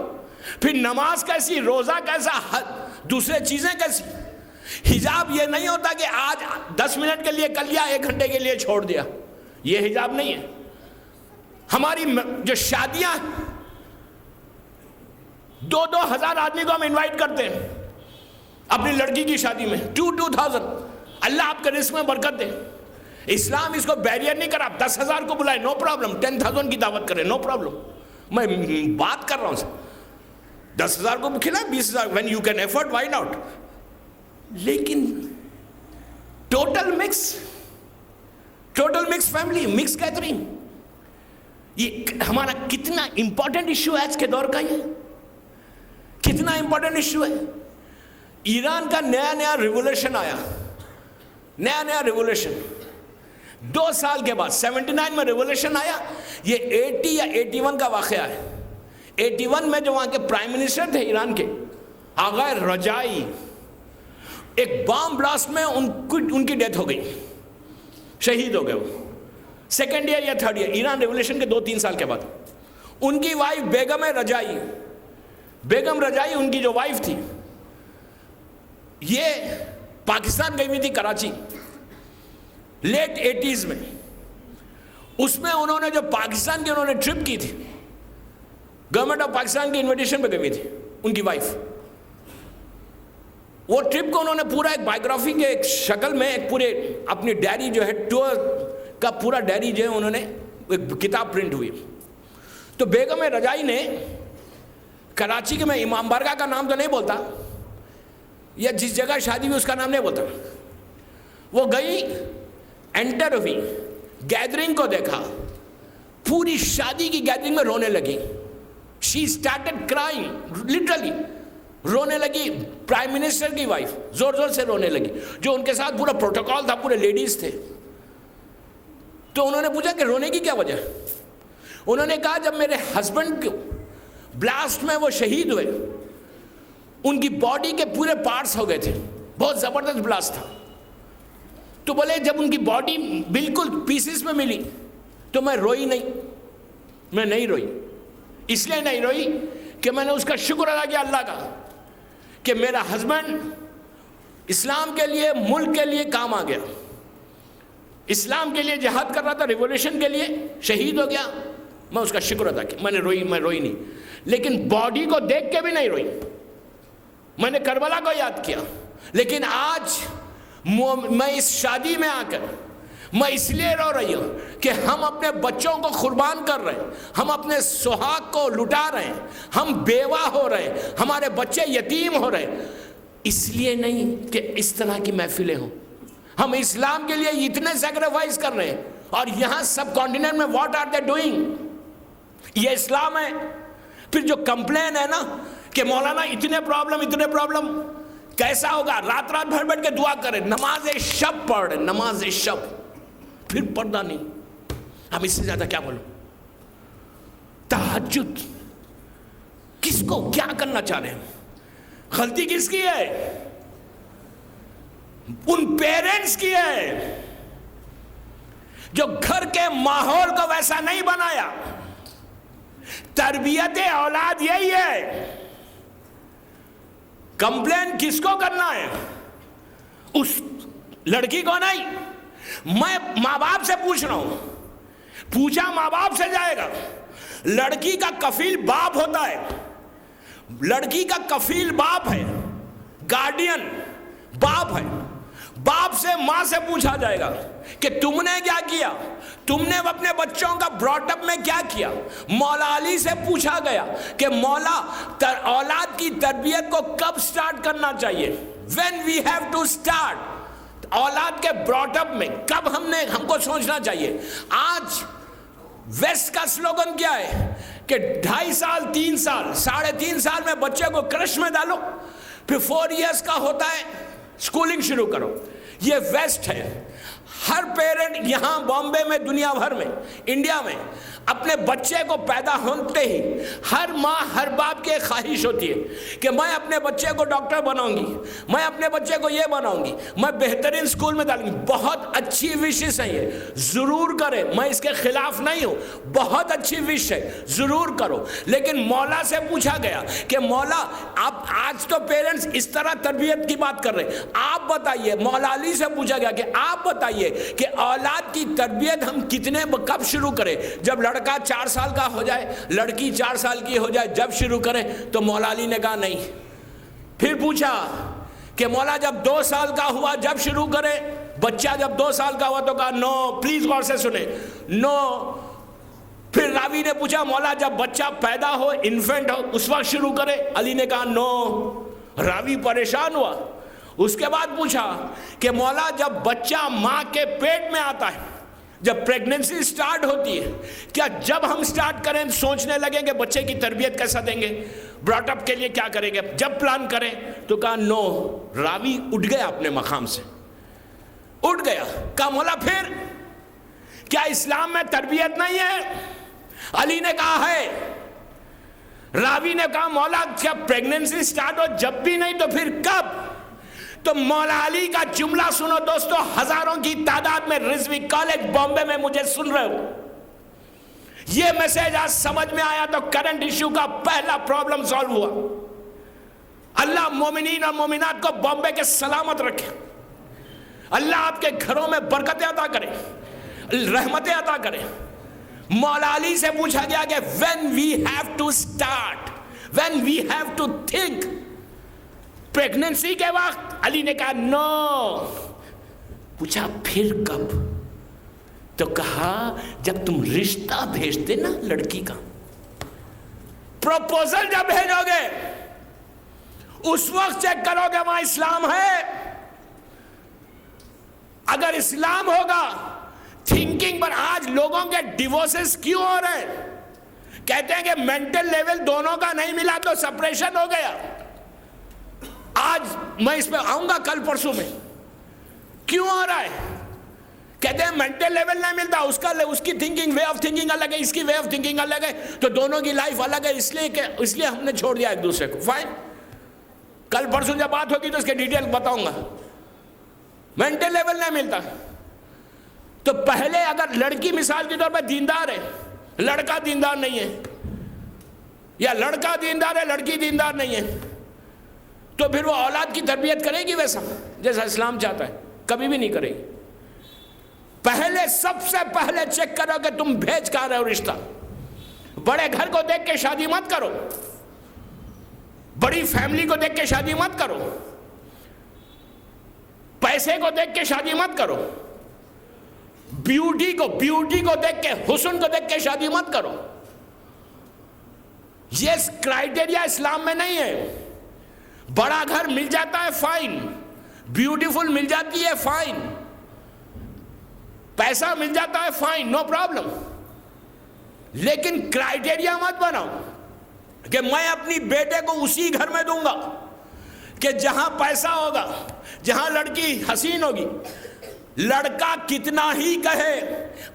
پھر نماز کیسی, روزہ کیسا, دوسرے چیزیں کیسی. حجاب یہ نہیں ہوتا کہ آج 10 منٹ کے لیے کر لیا, 1 گھنٹے کے لیے چھوڑ دیا, یہ حجاب نہیں ہے. ہماری جو شادیاں 2-2 ہزار آدمی کو ہم انوائٹ کرتے ہیں اپنی لڑکی کی شادی میں, 2,000. اللہ آپ کے رزق میں برکت دے. اسلام اس کو بیریئر نہیں کرا, 10,000 کو بلائے, نو پرابلم. 10,000 کی دعوت کرے, نو پرابلم. میں بات کر رہا ہوں, 10,000 کو کھلائے, 20,000, when you can afford, why not. لیکن total mix family, mix gathering, یہ ہمارا کتنا امپورٹنٹ ایشو ہے آج کے دور کا. یہ کتنا امپورٹنٹ ایشو ہے. ایران کا نیا ریولیوشن آیا, نیا ریولیوشن 2 سال کے بعد. 79 میں ریولیوشن آیا, یہ 80 یا 81 کا واقعہ ہے. 81 میں جو وہاں کے پرائم منسٹر تھے ایران کے, آغا رجائی, ایک بام بلاسٹ میں ان کی ڈیتھ ہو گئی, شہید ہو گئے وہ. 2nd ایئر یا 3rd ایئر, ایران ریولیوشن کے 2-3 سال کے بعد. ان کی وائف بیگم رجائی, ان کی جو وائف تھی, یہ پاکستان گئی ہوئی تھی کراچی لیٹ 80s میں. اس میں انہوں نے جو پاکستان کی انہوں نے ٹرپ کی تھی, گورنمنٹ آف پاکستان کی انویٹیشن پہ گئی ہوئی تھی ان کی وائف. وہ ٹرپ کو انہوں نے پورا ایک بائیوگرافی کے ایک شکل میں, ایک پورے اپنی ڈائری جو ہے, ٹور کا پورا ڈائری جو ہے انہوں نے ایک کتاب پرنٹ ہوئی. تو بیگم رجائی نے کراچی کے, میں امام بارگاہ کا نام تو نہیں بولتا, یا جس جگہ شادی ہوئی اس کا نام نہیں بولتا, وہ گئی, انٹر ہوئی, گیدرنگ کو دیکھا, پوری شادی کی گیدرنگ میں رونے لگی. شی اسٹارٹڈ کرائنگ, لٹرلی رونے لگی. پرائم منسٹر کی وائف زور سے رونے لگی, جو ان کے ساتھ پورا پروٹوکول تھا, پورے لیڈیز تھے. تو انہوں نے پوچھا کہ رونے کی کیا وجہ ہے. انہوں نے کہا جب میرے ہسبینڈ کو بلاسٹ میں وہ شہید ہوئے، ان کی باڈی کے پورے پارٹس ہو گئے تھے، بہت زبردست بلاسٹ تھا، تو بولے جب ان کی باڈی بالکل پیسز میں ملی تو میں روئی نہیں، میں نہیں روئی. اس لیے نہیں روئی کہ میں نے اس کا شکر ادا کیا اللہ کا کہ میرا ہسبینڈ اسلام کے لیے، ملک کے لیے کام آ گیا، اسلام کے لیے جہاد کر رہا تھا، ریولیوشن کے لیے شہید ہو گیا. میں اس کا شکر ادا کیا، میں روئی نہیں، لیکن باڈی کو دیکھ کے بھی نہیں روئی. میں نے کربلا کو یاد کیا. لیکن آج میں اس شادی میں آ کر میں اس لیے رو رہی ہوں کہ ہم اپنے بچوں کو قربان کر رہے ہیں، ہم اپنے سہاگ کو لٹا رہے ہیں، ہم بیوہ ہو رہے ہیں، ہمارے بچے یتیم ہو رہے ہیں. اس لیے نہیں کہ اس طرح کی محفلیں ہوں، ہم اسلام کے لیے اتنے سیکریفائس کر رہے ہیں، اور یہاں سب کانٹیننٹ میں واٹ آر دے ڈوئنگ؟ یہ اسلام ہے. پھر جو کمپلین ہے نا کہ مولانا اتنے پرابلم، کیسا ہوگا؟ رات بھر بیٹھ کے دعا کرے، نماز شب پڑھ رہے، نماز شب، پھر پردہ نہیں. ہم اس سے زیادہ کیا بولوں؟ تہجد کس کو کیا کرنا چاہ رہے ہیں؟ غلطی کس کی ہے؟ ان پیرنٹس کی ہے جو گھر کے ماحول کو ویسا نہیں بنایا. تربیت اولاد یہی ہے. کمپلین کس کو کرنا ہے؟ اس لڑکی کو نہیں. میں ماں باپ سے پوچھ رہا ہوں، پوچھا ماں باپ سے جائے گا. لڑکی کا کفیل باپ ہوتا ہے، لڑکی کا کفیل باپ ہے، گارڈین باپ ہے. باپ سے ماں سے پوچھا جائے گا کہ تم نے کیا کیا، تم نے اپنے بچوں کا براٹ اپ میں کیا کیا. مولا علی سے پوچھا گیا کہ مولا اولاد کی تربیت کو کب سٹارٹ کرنا چاہیے؟ when we have to start. اولاد کے براٹ اپ میں کب ہم کو سوچنا چاہیے. آج ویسٹ کا سلوگن کیا ہے کہ 2.5 سال 3 سال 3.5 سال میں بچے کو کرش میں ڈالو، پھر 4 ایئرس کا ہوتا ہے سکولنگ شروع کرو. یہ ویسٹ ہے. ہر پیرنٹ یہاں بامبے میں، دنیا بھر میں، انڈیا میں اپنے بچے کو پیدا ہوتے ہی ہر ماں ہر باپ کی ایک خواہش ہوتی ہے کہ میں اپنے بچے کو ڈاکٹر بناؤں گی، میں اپنے بچے کو یہ بناؤں گی، میں بہترین اسکول میں ڈالوں گی. بہت اچھی وشز ہیں، یہ ضرور کریں، میں اس کے خلاف نہیں ہوں، بہت اچھی وش ہے، ضرور کرو. لیکن مولا سے پوچھا گیا کہ مولا آپ آج تو پیرنٹس اس طرح تربیت کی بات کر رہے ہیں، آپ بتائیے. مولا علی سے پوچھا گیا کہ آپ بتائیے کہ اولاد کی تربیت ہم کب شروع کریں؟ جب لڑکا 4 سال کا ہو جائے، لڑکی 4 سال کی ہو جائے، جب شروع کریں؟ تو مولا علی نے کہا نہیں. پھر پوچھا کہ مولا جب 2 سال کا ہوا جب شروع کریں؟ بچہ جب 2 سال کا ہوا تو کہا نو. پلیز غور سے سنیں، نو. پھر راوی نے پوچھا مولا جب بچہ پیدا ہو، انفینٹ ہو، اس وقت شروع کرے؟ علی نے کہا نو. راوی پریشان ہوا. اس کے بعد پوچھا کہ مولا جب بچہ ماں کے پیٹ میں آتا ہے، جب پریگننسی سٹارٹ ہوتی ہے، کیا جب ہم سٹارٹ کریں سوچنے لگیں کہ بچے کی تربیت کیسا دیں گے، براٹ اپ کے لیے کیا کریں گے، جب پلان کریں؟ تو کہا نو. راوی اٹھ گیا اپنے مقام سے، اٹھ گیا. کہا مولا پھر کیا اسلام میں تربیت نہیں ہے؟ علی نے کہا ہے. راوی نے کہا مولا کیا پریگننسی سٹارٹ ہو جب بھی نہیں تو پھر کب؟ تو مولا علی کا جملہ سنو دوستو، ہزاروں کی تعداد میں رضوی کالج بامبے میں مجھے سن رہے ہو. یہ میسج آج سمجھ میں آیا تو کرنٹ ایشو کا پہلا پرابلم سالو ہوا. اللہ مومنین اور مومنات کو بامبے کے سلامت رکھے. اللہ آپ کے گھروں میں برکتیں عطا کرے، رحمتیں عطا کرے. مولا علی سے پوچھا گیا کہ when we have to start, when we have to think. Pregnancy کے وقت؟ علی نے کہا نو. پوچھا پھر کب؟ تو کہا جب تم رشتہ بھیجتے نا لڑکی کا، پروپوزل جب بھیجو گے اس وقت چیک کرو گے وہاں اسلام ہے. اگر اسلام ہوگا تھنکنگ پر. آج لوگوں کے ڈیورسز کیوں ہو رہے ہیں؟ کہتے ہیں کہ مینٹل لیول دونوں کا نہیں ملا تو سپریشن ہو گیا. آج میں اس پہ آؤں گا کل پرسوں میں. کیوں ہو رہا ہے؟ کہتے ہیں مینٹل لیول نہیں ملتا، اس کی تھنکنگ، وے آف تھنکنگ الگ ہے، اس کی وے آف تھنکنگ الگ ہے، تو دونوں کی لائف الگ ہے، اس لیے ہم نے چھوڑ دیا ایک دوسرے کو. فائن، کل پرسوں جب بات ہوگی تو اس کے ڈیٹیل بتاؤں گا. مینٹل لیول نہیں ملتا. تو پہلے اگر لڑکی مثال کے طور پر دیندار ہے، لڑکا دیندار نہیں ہے، یا لڑکا دیندار ہے لڑکی دیندار نہیں ہے، تو پھر وہ اولاد کی تربیت کرے گی ویسا جیسا اسلام چاہتا ہے؟ کبھی بھی نہیں کرے گی. پہلے سب سے پہلے چیک کرو کہ تم بھیج کہاں رہے ہو رشتہ. بڑے گھر کو دیکھ کے شادی مت کرو، بڑی فیملی کو دیکھ کے شادی مت کرو، پیسے کو دیکھ کے شادی مت کرو، بیوٹی کو دیکھ کے، حسن کو دیکھ کے شادی مت کرو. یہ کرائیٹیریا اسلام میں نہیں ہے. بڑا گھر مل جاتا ہے فائن، بیوٹیفل مل جاتی ہے فائن، پیسہ مل جاتا ہے فائن، نو پرابلم. لیکن کرائیٹیریا مت بناؤ کہ میں اپنی بیٹے کو اسی گھر میں دوں گا کہ جہاں پیسہ ہوگا، جہاں لڑکی حسین ہوگی. لڑکا کتنا ہی کہے،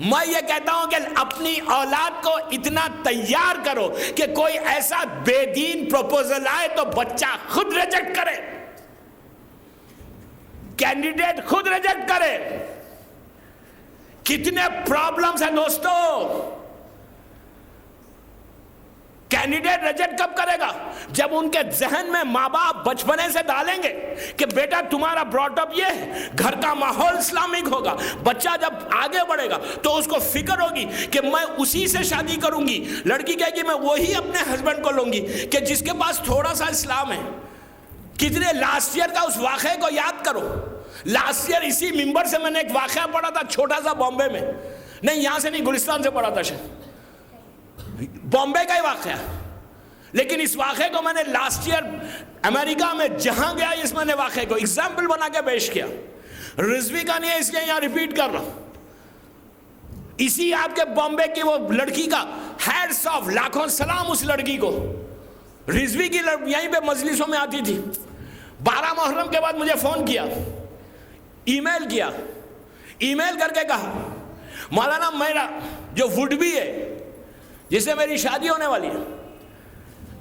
میں یہ کہتا ہوں کہ اپنی اولاد کو اتنا تیار کرو کہ کوئی ایسا بے دین پروپوزل آئے تو بچہ خود ریجیکٹ کرے، کینڈیڈیٹ خود ریجیکٹ کرے. کتنے پرابلمز ہیں دوستو. کینڈیڈیٹ ریجیکٹ کب کرے گا؟ جب ان کے ذہن میں ماں باپ بچپنے سے ڈالیں گے کہ بیٹا تمہارا براٹ اپ یہ ہے، گھر کا ماحول اسلامک ہوگا. بچہ جب آگے بڑھے گا تو اس کو فکر ہوگی کہ میں اسی سے شادی کروں گی. لڑکی کہے گی میں وہی اپنے ہسبینڈ کو لوں گی کہ جس کے پاس تھوڑا سا اسلام ہے. کتنے لاسٹ ایئر کا اس واقعے کو یاد کرو. لاسٹ ایئر اسی ممبر سے میں نے ایک واقعہ پڑھا تھا، چھوٹا سا بامبے میں، نہیں یہاں سے نہیں، گلستان سے پڑھا تھا، شاید بامبے کا ہی واقعہ. لیکن اس واقعے کو میں نے لاسٹ ایئر امریکہ میں جہاں گیا، اس میں نے واقعے کو ایگزامپل بنا کے پیش کیا. رضوی کا نہیں ہے اس لیے یہاں ریپیٹ کر رہا ہوں. اسی آپ کے بامبے کی وہ لڑکی کا ہیڈس آف، لاکھوں سلام اس لڑکی کو. رضوی کی یہیں پہ مجلسوں میں آتی تھی. 12 محرم کے بعد مجھے فون کیا، ای میل کیا، ای میل کر کے کہا مولانا میرا جو وڈ بی ہے جس سے میری شادی ہونے والی ہے،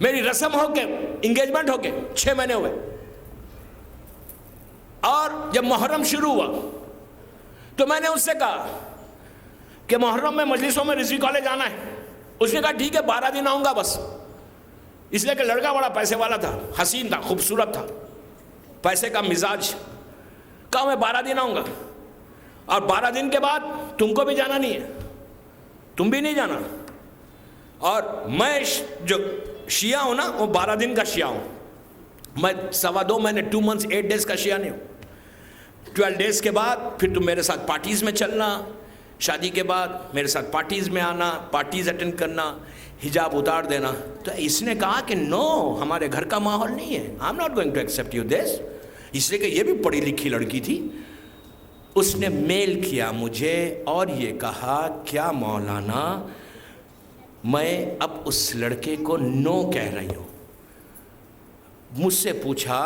میری رسم ہو کے، انگیجمنٹ ہو کے 6 مہینے ہوئے، اور جب محرم شروع ہوا تو میں نے اس سے کہا کہ محرم میں مجلسوں میں رضوی کالج آنا ہے. اس نے کہا ٹھیک ہے 12 دن آؤں گا بس. اس لیے کہ لڑکا بڑا پیسے والا تھا، حسین تھا، خوبصورت تھا، پیسے کا مزاج. کہا میں 12 دن آؤں گا، اور 12 دن کے بعد تم کو بھی جانا نہیں ہے، تم بھی نہیں جانا. اور میں جو شیعہ ہوں نا وہ 12 دن کا شیعہ ہوں. میں 2.25 مہینے 2 months 8 days کا شیعہ نہیں ہوں. 12 days کے بعد پھر تم میرے ساتھ پارٹیز میں چلنا، شادی کے بعد میرے ساتھ پارٹیز میں آنا، پارٹیز اٹینڈ کرنا، حجاب اتار دینا. تو اس نے کہا کہ نو، ہمارے گھر کا ماحول نہیں ہے، I am not going to accept you this. اس لیے کہ یہ بھی پڑھی لکھی لڑکی تھی. اس نے میل کیا مجھے اور یہ کہا کیا مولانا میں اب اس لڑکے کو نو کہہ رہی ہوں. مجھ سے پوچھا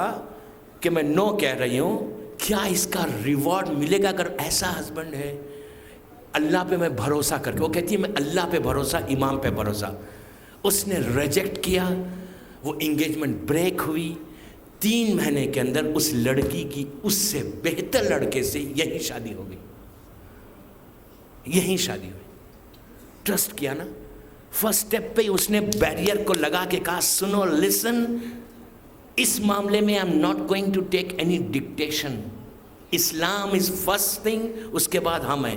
کہ میں نو کہہ رہی ہوں، کیا اس کا ریوارڈ ملے گا اگر ایسا ہسبینڈ ہے؟ اللہ پہ میں بھروسہ کر کے، وہ کہتی ہے میں اللہ پہ بھروسہ، امام پہ بھروسہ. اس نے ریجیکٹ کیا. وہ انگیجمنٹ بریک ہوئی. 3 مہینے کے اندر اس لڑکی کی اس سے بہتر لڑکے سے یہی شادی ہو گئی، یہی شادی ہوئی. ٹرسٹ کیا نا. فرسٹ سٹیپ پہ اس نے بیریئر کو لگا کے کہا سنو، لسن، اس معاملے میں I am not going to take any dictation. Islam is first thing, اس کے بعد ہم ہیں.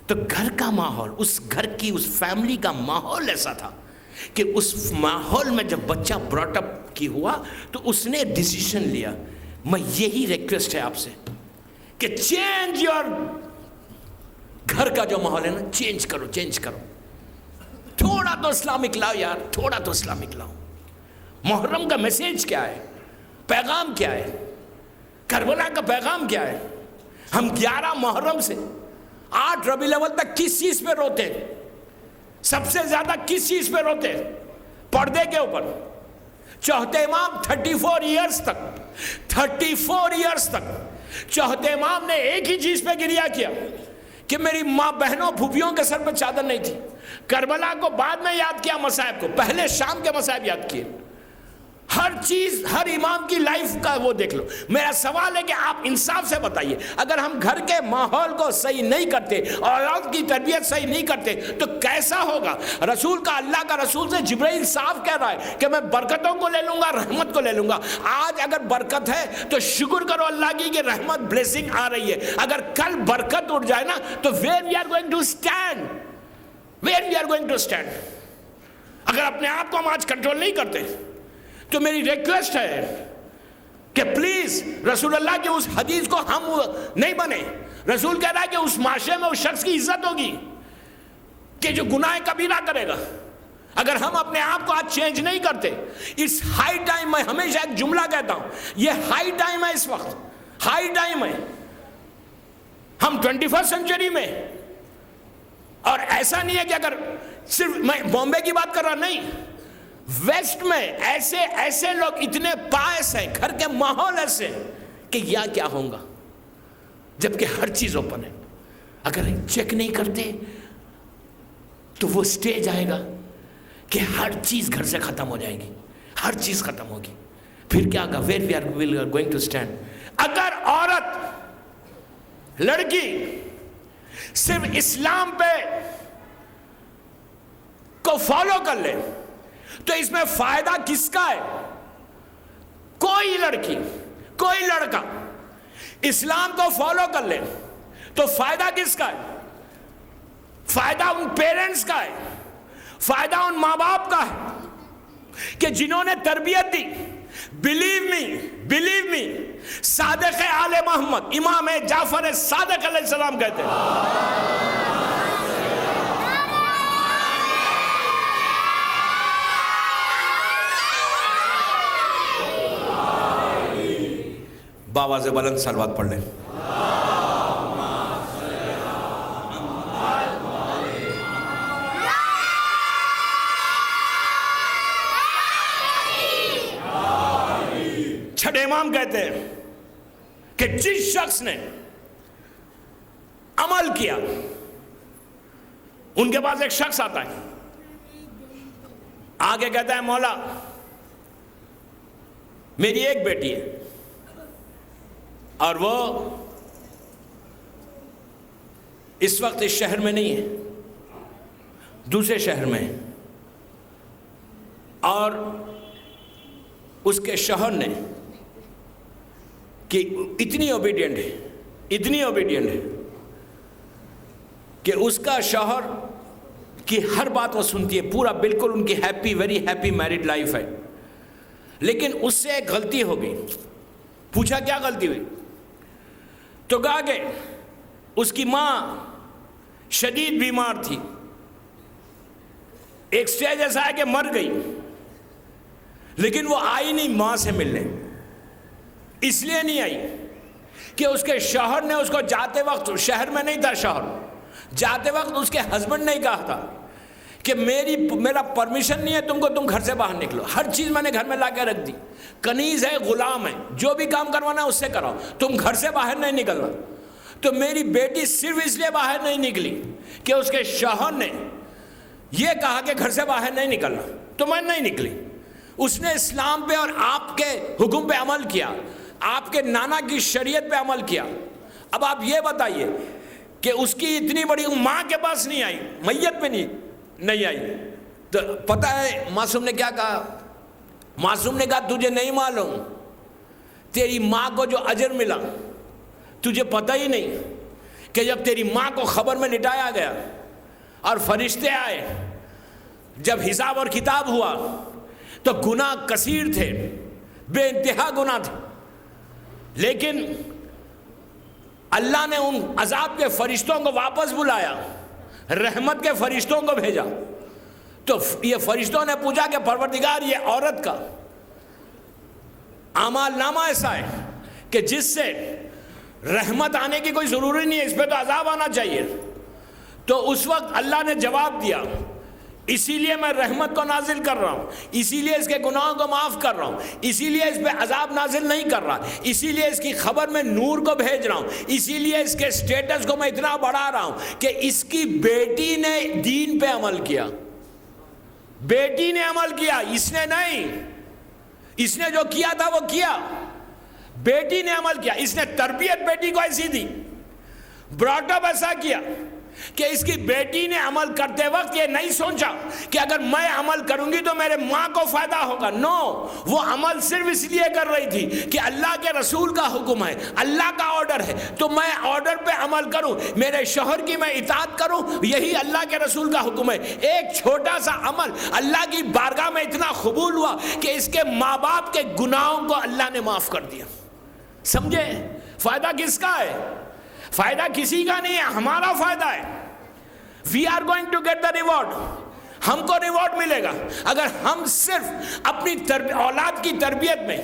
تو گھر کا ماحول، اس گھر کی، اس فیملی کا ماحول ایسا تھا کہ اس ماحول میں جب بچہ براٹ اپ کی ہوا تو اس نے ڈیسیشن لیا. میں یہی ریکویسٹ ہے آپ سے کہ چینج یور، گھر کا جو ماحول ہے نا چینج کرو، چینج کرو. تھوڑا تو اسلامک لاؤ یار، تھوڑا تو اسلامک لاؤ. محرم کا میسیج کیا ہے، پیغام کیا ہے، کربلا کا پیغام کیا ہے؟ ہم 11 محرم سے 8 ربیع الاول تک کس چیز پہ روتے؟ سب سے زیادہ کس چیز پہ روتے؟ پردے کے اوپر. چوتھے امام 34 ایئرز تک چوتھے امام نے ایک ہی چیز پہ گریہ کیا کہ میری ماں بہنوں پھوپھیوں کے سر پہ چادر نہیں تھی. کربلا کو بعد میں یاد کیا مصائب کو, پہلے شام کے مصائب یاد کیے. ہر چیز, ہر امام کی لائف کا وہ دیکھ لو. میرا سوال ہے کہ آپ انصاف سے بتائیے, اگر ہم گھر کے ماحول کو صحیح نہیں کرتے, اولاد کی تربیت صحیح نہیں کرتے, تو کیسا ہوگا؟ رسول کا, اللہ کا رسول سے جبرائیل صاف کہہ رہا ہے کہ میں برکتوں کو لے لوں گا, رحمت کو لے لوں گا. آج اگر برکت ہے تو شکر کرو اللہ کی کہ رحمت, بلیسنگ آ رہی ہے. اگر کل برکت اٹھ جائے نا تو where we are going to stand, where we are going to stand. اگر اپنے آپ کو ہم آج کنٹرول نہیں کرتے تو میری ریکویسٹ ہے کہ پلیز رسول اللہ کی اس حدیث کو ہم نہیں بنے. رسول کہہ رہا ہے کہ اس معاشرے میں اس شخص کی عزت ہوگی کہ جو گناہ کبیرہ کرے گا. اگر ہم اپنے آپ کو آج چینج نہیں کرتے, اس ہائی ٹائم, میں ہمیشہ ایک جملہ کہتا ہوں, یہ ہائی ٹائم ہے, اس وقت ہائی ٹائم ہے. ہم 21 سینچری میں, اور ایسا نہیں ہے کہ اگر صرف میں بامبے کی بات کر رہا, نہیں, ویسٹ میں ایسے لوگ اتنے پائس ہیں, گھر کے ماحول ایسے کہ یا کیا ہوگا جبکہ ہر چیز اوپن ہے. اگر چیک نہیں کرتے تو وہ سٹیج آئے گا کہ ہر چیز گھر سے ختم ہو جائے گی, ہر چیز ختم ہوگی. پھر کیا ہوگا؟ where we are going to stand. اگر عورت, لڑکی صرف اسلام پہ کو فالو کر لے تو اس میں فائدہ کس کا ہے؟ کوئی لڑکی, کوئی لڑکا اسلام کو فالو کر لے تو فائدہ کس کا ہے؟ فائدہ ان پیرنٹس کا ہے, فائدہ ان ماں باپ کا ہے کہ جنہوں نے تربیت دی. بلیو می, صادق آل محمد امام جعفر صادق علیہ السلام کہتے ہیں, بابا سے بلند صلوات پڑھ لیں. چھٹے امام کہتے ہیں کہ جس شخص نے عمل کیا, ان کے پاس ایک شخص آتا ہے, آگے کہتا ہے مولا میری ایک بیٹی ہے اور وہ اس وقت اس شہر میں نہیں ہے, دوسرے شہر میں ہے, اور اس کے شوہر نے کہ اتنی اوبیڈینٹ ہے کہ اس کا شوہر کی ہر بات وہ سنتی ہے, پورا بالکل ان کی happy, very happy married life ہے. لیکن اس سے ایک غلطی ہو گئی. پوچھا کیا غلطی ہوئی؟ تو کہا کہ اس کی ماں شدید بیمار تھی, ایک سٹیج ایسا ہے کہ مر گئی, لیکن وہ آئی نہیں ماں سے ملنے. اس لیے نہیں آئی کہ اس کے شوہر نے اس کو جاتے وقت, شہر میں نہیں تھا شوہر, جاتے وقت اس کے ہسبینڈ نے کہا تھا کہ میرا پرمیشن نہیں ہے تم کو, تم گھر سے باہر نکلو. ہر چیز میں نے گھر میں لا کے رکھ دی, کنیز ہے, غلام ہے, جو بھی کام کروانا ہے اس سے کراؤ, تم گھر سے باہر نہیں نکلنا. تو میری بیٹی صرف اس لیے باہر نہیں نکلی کہ اس کے شوہر نے یہ کہا کہ گھر سے باہر نہیں نکلنا, تو میں نہیں نکلی. اس نے اسلام پہ اور آپ کے حکم پہ عمل کیا, آپ کے نانا کی شریعت پہ عمل کیا. اب آپ یہ بتائیے کہ اس کی اتنی بڑی ماں کے پاس نہیں آئی, میت پہ نہیں آئی, تو پتہ ہے معصوم نے کیا کہا؟ معصوم نے کہا تجھے نہیں معلوم, تیری ماں کو جو اجر ملا تجھے پتہ ہی نہیں کہ جب تیری ماں کو خبر میں لٹایا گیا اور فرشتے آئے, جب حساب اور کتاب ہوا تو گناہ کثیر تھے, بے انتہا گناہ تھے, لیکن اللہ نے ان عذاب کے فرشتوں کو واپس بلایا, رحمت کے فرشتوں کو بھیجا. تو یہ فرشتوں نے پوچھا کہ پروردگار یہ عورت کا اعمال نامہ ایسا ہے کہ جس سے رحمت آنے کی کوئی ضروری نہیں ہے, اس پہ تو عذاب آنا چاہیے. تو اس وقت اللہ نے جواب دیا اسی لیے میں رحمت کو نازل کر رہا ہوں، اسی لیے اس کے گناہوں کو معاف کر رہا ہوں، اسی لیے اس پہ عذاب نازل نہیں کر رہا، اسی لیے اس کی خبر میں نور کو بھیج رہا ہوں، اسی لیے اس کے سٹیٹس کو میں اتنا بڑھا رہا ہوں کہ اس کی بیٹی نے دین پہ عمل کیا، بیٹی نے عمل کیا، اس نے نہیں، اس نے جو کیا تھا وہ کیا، بیٹی نے عمل کیا، اس نے تربیت بیٹی کو ایسی دی، براٹ اپ ایسا کیا کہ اس کی بیٹی نے عمل کرتے وقت یہ نہیں سوچا کہ اگر میں عمل کروں گی تو میرے ماں کو فائدہ ہوگا، نو، وہ عمل صرف اس لیے کر رہی تھی کہ اللہ کے رسول کا حکم ہے، اللہ کا آرڈر ہے تو میں آرڈر پہ عمل کروں، میرے شوہر کی میں اطاعت کروں، یہی اللہ کے رسول کا حکم ہے۔ ایک چھوٹا سا عمل اللہ کی بارگاہ میں اتنا قبول ہوا کہ اس کے ماں باپ کے گناہوں کو اللہ نے معاف کر دیا۔ سمجھے فائدہ کس کا ہے؟ فائدہ کسی کا نہیں ہے، ہمارا فائدہ ہے۔ We are going to get the reward، ہم کو ریوارڈ ملے گا اگر ہم صرف اپنی اولاد کی تربیت میں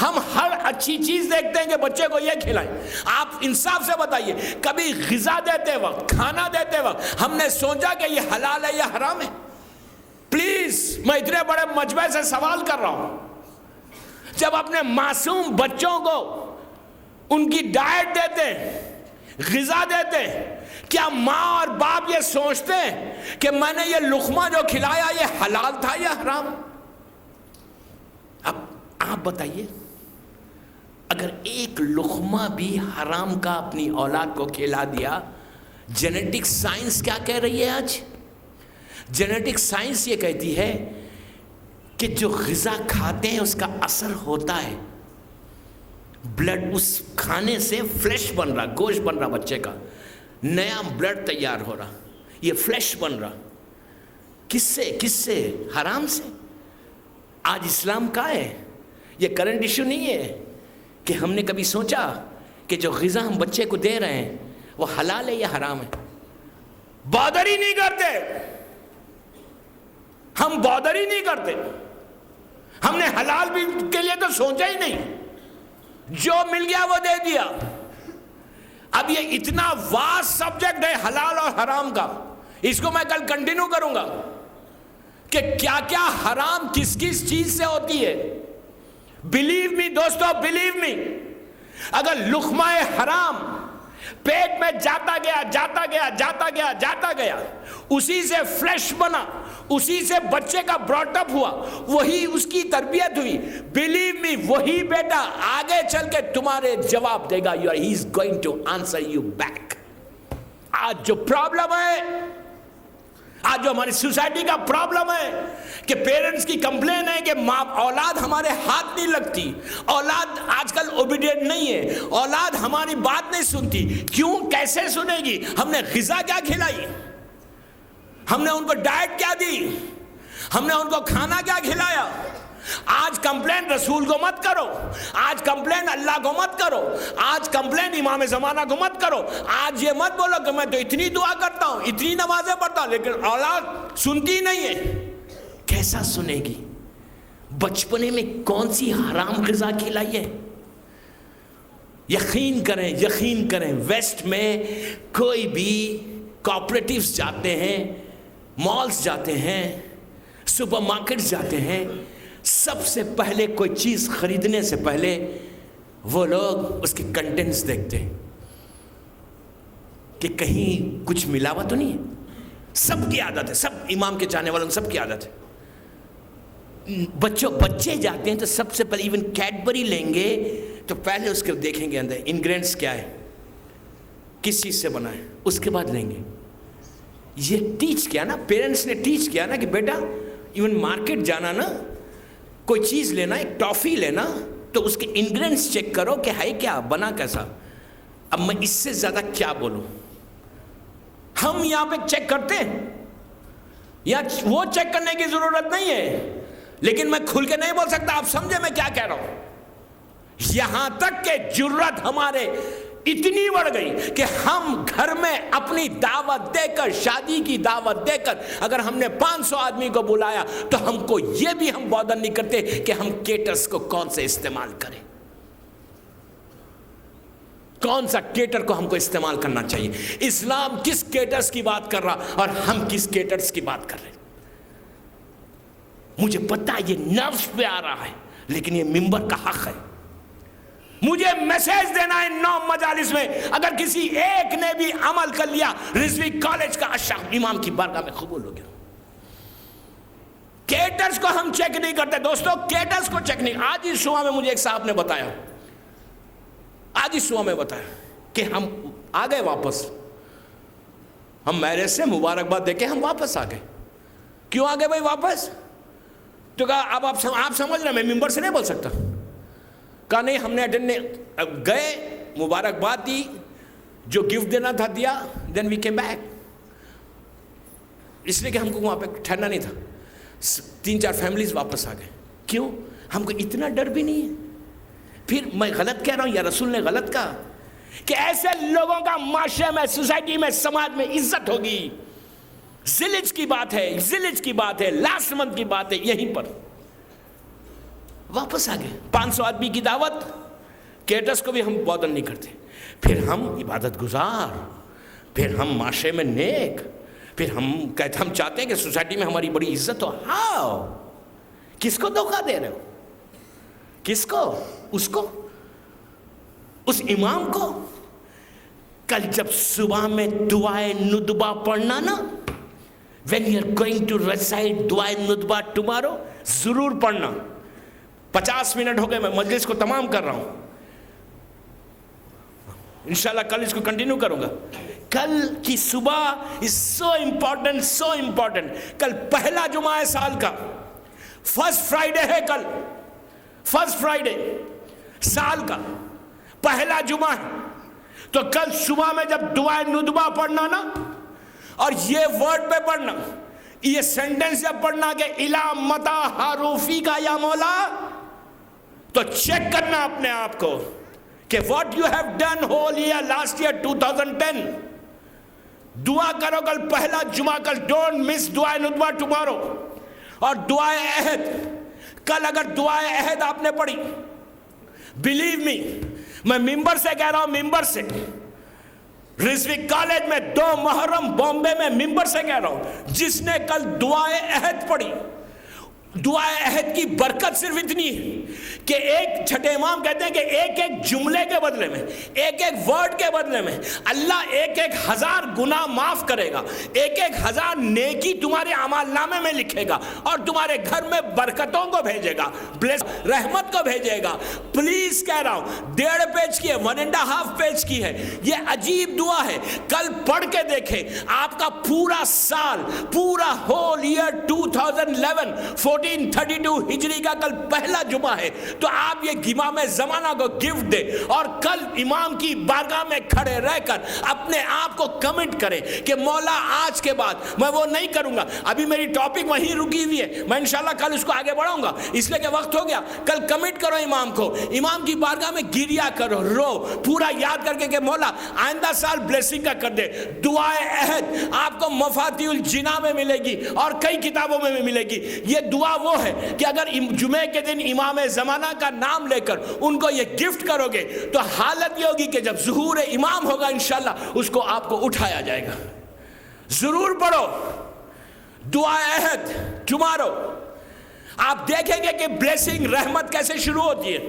ہم ہر اچھی چیز دیکھتے ہیں کہ بچے کو یہ کھلائیں۔ آپ انصاف سے بتائیے، کبھی غذا دیتے وقت، کھانا دیتے وقت ہم نے سوچا کہ یہ حلال ہے یا حرام ہے؟ پلیز، میں اتنے بڑے مجمع سے سوال کر رہا ہوں، جب اپنے معصوم بچوں کو ان کی ڈائٹ دیتے ہیں، غذا دیتے ہیں، کیا ماں اور باپ یہ سوچتے ہیں کہ میں نے یہ لقمہ جو کھلایا یہ حلال تھا یا حرام؟ اب آپ بتائیے، اگر ایک لقمہ بھی حرام کا اپنی اولاد کو کھلا دیا، جینیٹک سائنس کیا کہہ رہی ہے آج؟ جینیٹک سائنس یہ کہتی ہے کہ جو غذا کھاتے ہیں اس کا اثر ہوتا ہے، بلڈ اس کھانے سے فلیش بن رہا، گوشت بن رہا، بچے کا نیا بلڈ تیار ہو رہا، یہ فلیش بن رہا، کس سے؟ حرام سے۔ آج اسلام کا ہے، یہ کرنٹ ایشو نہیں ہے کہ ہم نے کبھی سوچا کہ جو غذا ہم بچے کو دے رہے ہیں وہ حلال ہے یا حرام ہے۔ بادر ہی نہیں کرتے، ہم بادر ہی نہیں کرتے، ہم نے حلال بھی کے لیے تو سوچا ہی نہیں، جو مل گیا وہ دے دیا۔ اب یہ اتنا واسٹ سبجیکٹ ہے حلال اور حرام کا، اس کو میں کل کنٹینیو کروں گا کہ کیا کیا حرام کس کس چیز سے ہوتی ہے۔ بلیو می دوستو، بلیو می، اگر لقمہ حرام پیٹ میں جاتا گیا، اسی سے فلیش بنا، اسی سے بچے کا براٹ اپ ہوا، وہی اس کی تربیت ہوئی، بلیو می وہی بیٹا آگے چل کے تمہارے جواب دے گا، he is going to answer you back. آج جو پرابلم ہے، آج جو ہماری سوسائٹی کا پرابلم ہے کہ پیرنٹس کی کمپلین ہے کہ اولاد ہمارے ہاتھ نہیں لگتی، اولاد آج کل اوبیڈینٹ نہیں ہے، اولاد ہماری بات نہیں سنتی۔ کیوں؟ کیسے سنے گی؟ ہم نے غذا کیا کھلائی؟ ہم نے ان کو ڈائٹ کیا دی؟ ہم نے ان کو کھانا کیا کھلایا؟ آج کمپلین رسول کو مت کرو، آج کمپلین اللہ کو مت کرو، آج کمپلین امام زمانہ کو مت کرو، آج یہ مت بولو کہ میں تو اتنی دعا کرتا ہوں، اتنی نمازیں پڑھتا ہوں، لیکن اولاد سنتی نہیں ہے۔ کیسا سنے گی؟ بچپنے میں کون سی حرام غذا کھلائی ہے؟ یقین کریں ویسٹ میں کوئی بھی کوآپریٹیوز جاتے ہیں، مالز جاتے ہیں، سپر مارکیٹس جاتے ہیں، سب سے پہلے کوئی چیز خریدنے سے پہلے وہ لوگ اس کے کنٹینٹس دیکھتے ہیں کہ کہیں کچھ ملاوٹ تو نہیں ہے۔ سب کی عادت ہے، سب امام کے چاہنے والوں سب کی عادت ہے۔ بچے جاتے ہیں تو سب سے پہلے ایون کیڈبری لیں گے تو پہلے اس کے دیکھیں گے اندر انگریڈینٹس کیا ہے، کس چیز سے بنا ہے، اس کے بعد لیں گے۔ یہ ٹیچ کیا نا، پیرنٹس نے ٹیچ کیا نا کہ بیٹا ایون مارکیٹ جانا نا، کوئی چیز لینا، ایک ٹافی لینا تو اس کے انگریڈینٹس چیک کرو کہ ہے کیا، بنا کیسا۔ اب میں اس سے زیادہ کیا بولوں؟ ہم یہاں پہ چیک کرتے ہیں، یا وہ چیک کرنے کی ضرورت نہیں ہے، لیکن میں کھل کے نہیں بول سکتا، آپ سمجھے میں کیا کہہ رہا ہوں۔ یہاں تک کہ جرت ہمارے اتنی بڑھ گئی کہ ہم گھر میں اپنی دعوت دے کر، شادی کی دعوت دے کر، اگر ہم نے 500 آدمی کو بلایا تو ہم کو یہ بھی ہم بودر نہیں کرتے کہ ہم کیٹرز کو کون سے استعمال کریں، کون سا کیٹر کو ہم کو استعمال کرنا چاہیے۔ اسلام کس کیٹرز کی بات کر رہا اور ہم کس کیٹرز کی بات کر رہے ہیں؟ مجھے پتا ہے یہ نروز پہ آ رہا ہے، لیکن یہ ممبر کا حق ہے، مجھے میسج دینا ہے 9 مجالس میں. اگر کسی ایک نے بھی عمل کر لیا، رضوی کالج کا عشاء امام کی بارگاہ میں قبول ہو گیا. کیٹرز کو ہم چیک نہیں کرتے دوستو، کیٹرز کو چیک نہیں. آج ہی صبح میں مجھے ایک صاحب نے بتایا، کہ ہم آ گئے واپس، ہم میرج سے مبارکباد دے کے ہم واپس آ گئے. کیوں آ گئے بھائی واپس؟ تو کہا اب آپ سمجھ رہے، میں ممبر سے نہیں بول سکتا. کہا نہیں، ہم نے اٹینڈ گئے، مبارکباد دی، جو گفٹ دینا تھا دیا، دین وی کیم بیک. اس لیے کہ ہم کو وہاں پہ ٹھہرنا نہیں تھا. 3-4 فیملیز واپس آ گئے. کیوں؟ ہم کو اتنا ڈر بھی نہیں ہے. پھر میں غلط کہہ رہا ہوں یا رسول نے غلط کہا کہ ایسے لوگوں کا معاشرے میں، سوسائٹی میں، سماج میں عزت ہوگی؟ ذلت کی بات ہے، لاسٹ منتھ کی بات ہے. یہیں پر واپس آ گئے. 500 آدمی کی دعوت، کیٹرز کو بھی ہم بادر نہیں کرتے. پھر ہم عبادت گزار، پھر ہم معاشرے میں نیک، پھر ہم چاہتے ہیں کہ سوسائٹی میں ہماری بڑی عزت ہو. ہاؤ؟ کس کو دھوکہ دے رہے ہو؟ کس کو؟ اس امام کو. کل جب صبح میں دعائے ندبہ پڑھنا نا، when you are going to recite دعائے ندبہ tomorrow، ضرور پڑھنا. 50 منٹ ہو گئے، میں مجلس کو تمام کر رہا ہوں، انشاءاللہ کل اس کو کنٹینیو کروں گا. کل کی صبح is so important. کل پہلا جمعہ ہے سال کا، فرسٹ فرائیڈے ہے کل، فرسٹ فرائیڈے سال کا پہلا جمعہ ہے. تو کل صبح میں جب دعائے ندبہ پڑھنا نا، اور یہ ورڈ پہ پڑھنا، یہ سینٹنس جب پڑھنا کہ الا متا حروفی کا یا مولا، تو چیک کرنا اپنے آپ کو کہ what you have done whole year last year 2010. دعا کرو کل پہلا جمعہ، کل ڈونٹ مس دعائے ندبہ ٹمارو. اور دعائے عہد، کل اگر دعائے عہد آپ نے پڑھی، بلیو می، میں ممبر سے کہہ رہا ہوں، ممبر سے، رضوی کالج میں 2 محرم بامبے میں ممبر سے کہہ رہا ہوں، جس نے کل دعائے عہد پڑھی، دعائے عہد کی برکت صرف اتنی ہے کہ ایک چھٹے امام کہتے ہیں کہ ایک جملے کے بدلے میں، ایک ورڈ کے بدلے میں اللہ 1000 گناہ معاف کرے گا، 1000 نیکی تمہارے اعمال نامے میں لکھے گا، اور تمہارے گھر میں برکتوں کو بھیجے گا، رحمت کو بھیجے گا. پلیز کہہ رہا ہوں، 1.5 پیج کی ہے، 1.5 پیج کی ہے، یہ عجیب دعا ہے. کل پڑھ کے دیکھیں، آپ کا پورا سال، پورا ہول ایئر 2011 1432 ہجری کا کل پہلا جمعہ ہے. تو آپ یہ امام زمانہ کو گفٹ دے، اور کل امام کی بارگاہ میں کھڑے رہ کر اپنے آپ کو کمنٹ کرے کہ مولا آج کے بعد میں وہ نہیں کروں گا. ابھی میری ٹاپک وہیں رکی ہوئی ہے، میں انشاءاللہ کل اس کو آگے بڑھاؤں گا، اس لیے کہ وقت ہو گیا. کل کمنٹ کرو امام کو، امام کی بارگاہ میں گریا کرو، رو، پورا یاد کر کے کہ مولا آئندہ سال بلیسنگ کا کر دے. دعائے عہد آپ کو مفاتیح الجناح میں ملے گی اور کئی کتابوں میں بھی ملے گی. یہ دعا وہ ہے کہ اگر جمعے کے دن امام زمانہ کا نام لے کر ان کو یہ گفٹ کرو گے تو حالت یہ ہوگی کہ جب ظہور امام ہوگا انشاءاللہ اس کو آپ کو اٹھایا جائے گا. ضرور پڑھو دعائے عہد ٹمارو، آپ دیکھیں گے کہ بلیسنگ، رحمت کیسے شروع ہوتی ہے.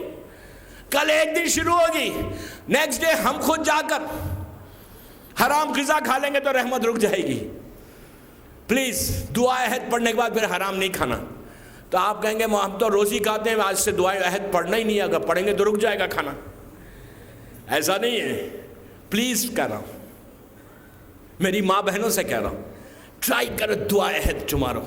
کل ایک دن شروع ہوگی، نیکسٹ ڈے ہم خود جا کر حرام غذا کھا لیں گے تو رحمت رک جائے گی. پلیز دعائے عہد پڑھنے کے بعد پھر حرام نہیں کھانا. تو آپ کہیں گے ہم تو روز ہی کھاتے ہیں، آج سے دعائے عہد پڑھنا ہی نہیں ہے، اگر پڑھیں گے تو رک جائے گا کھانا. ایسا نہیں ہے. پلیز کہہ رہا ہوں، میری ماں بہنوں سے کہہ رہا ہوں، ٹرائی کرو دعائے عہد tomorrow,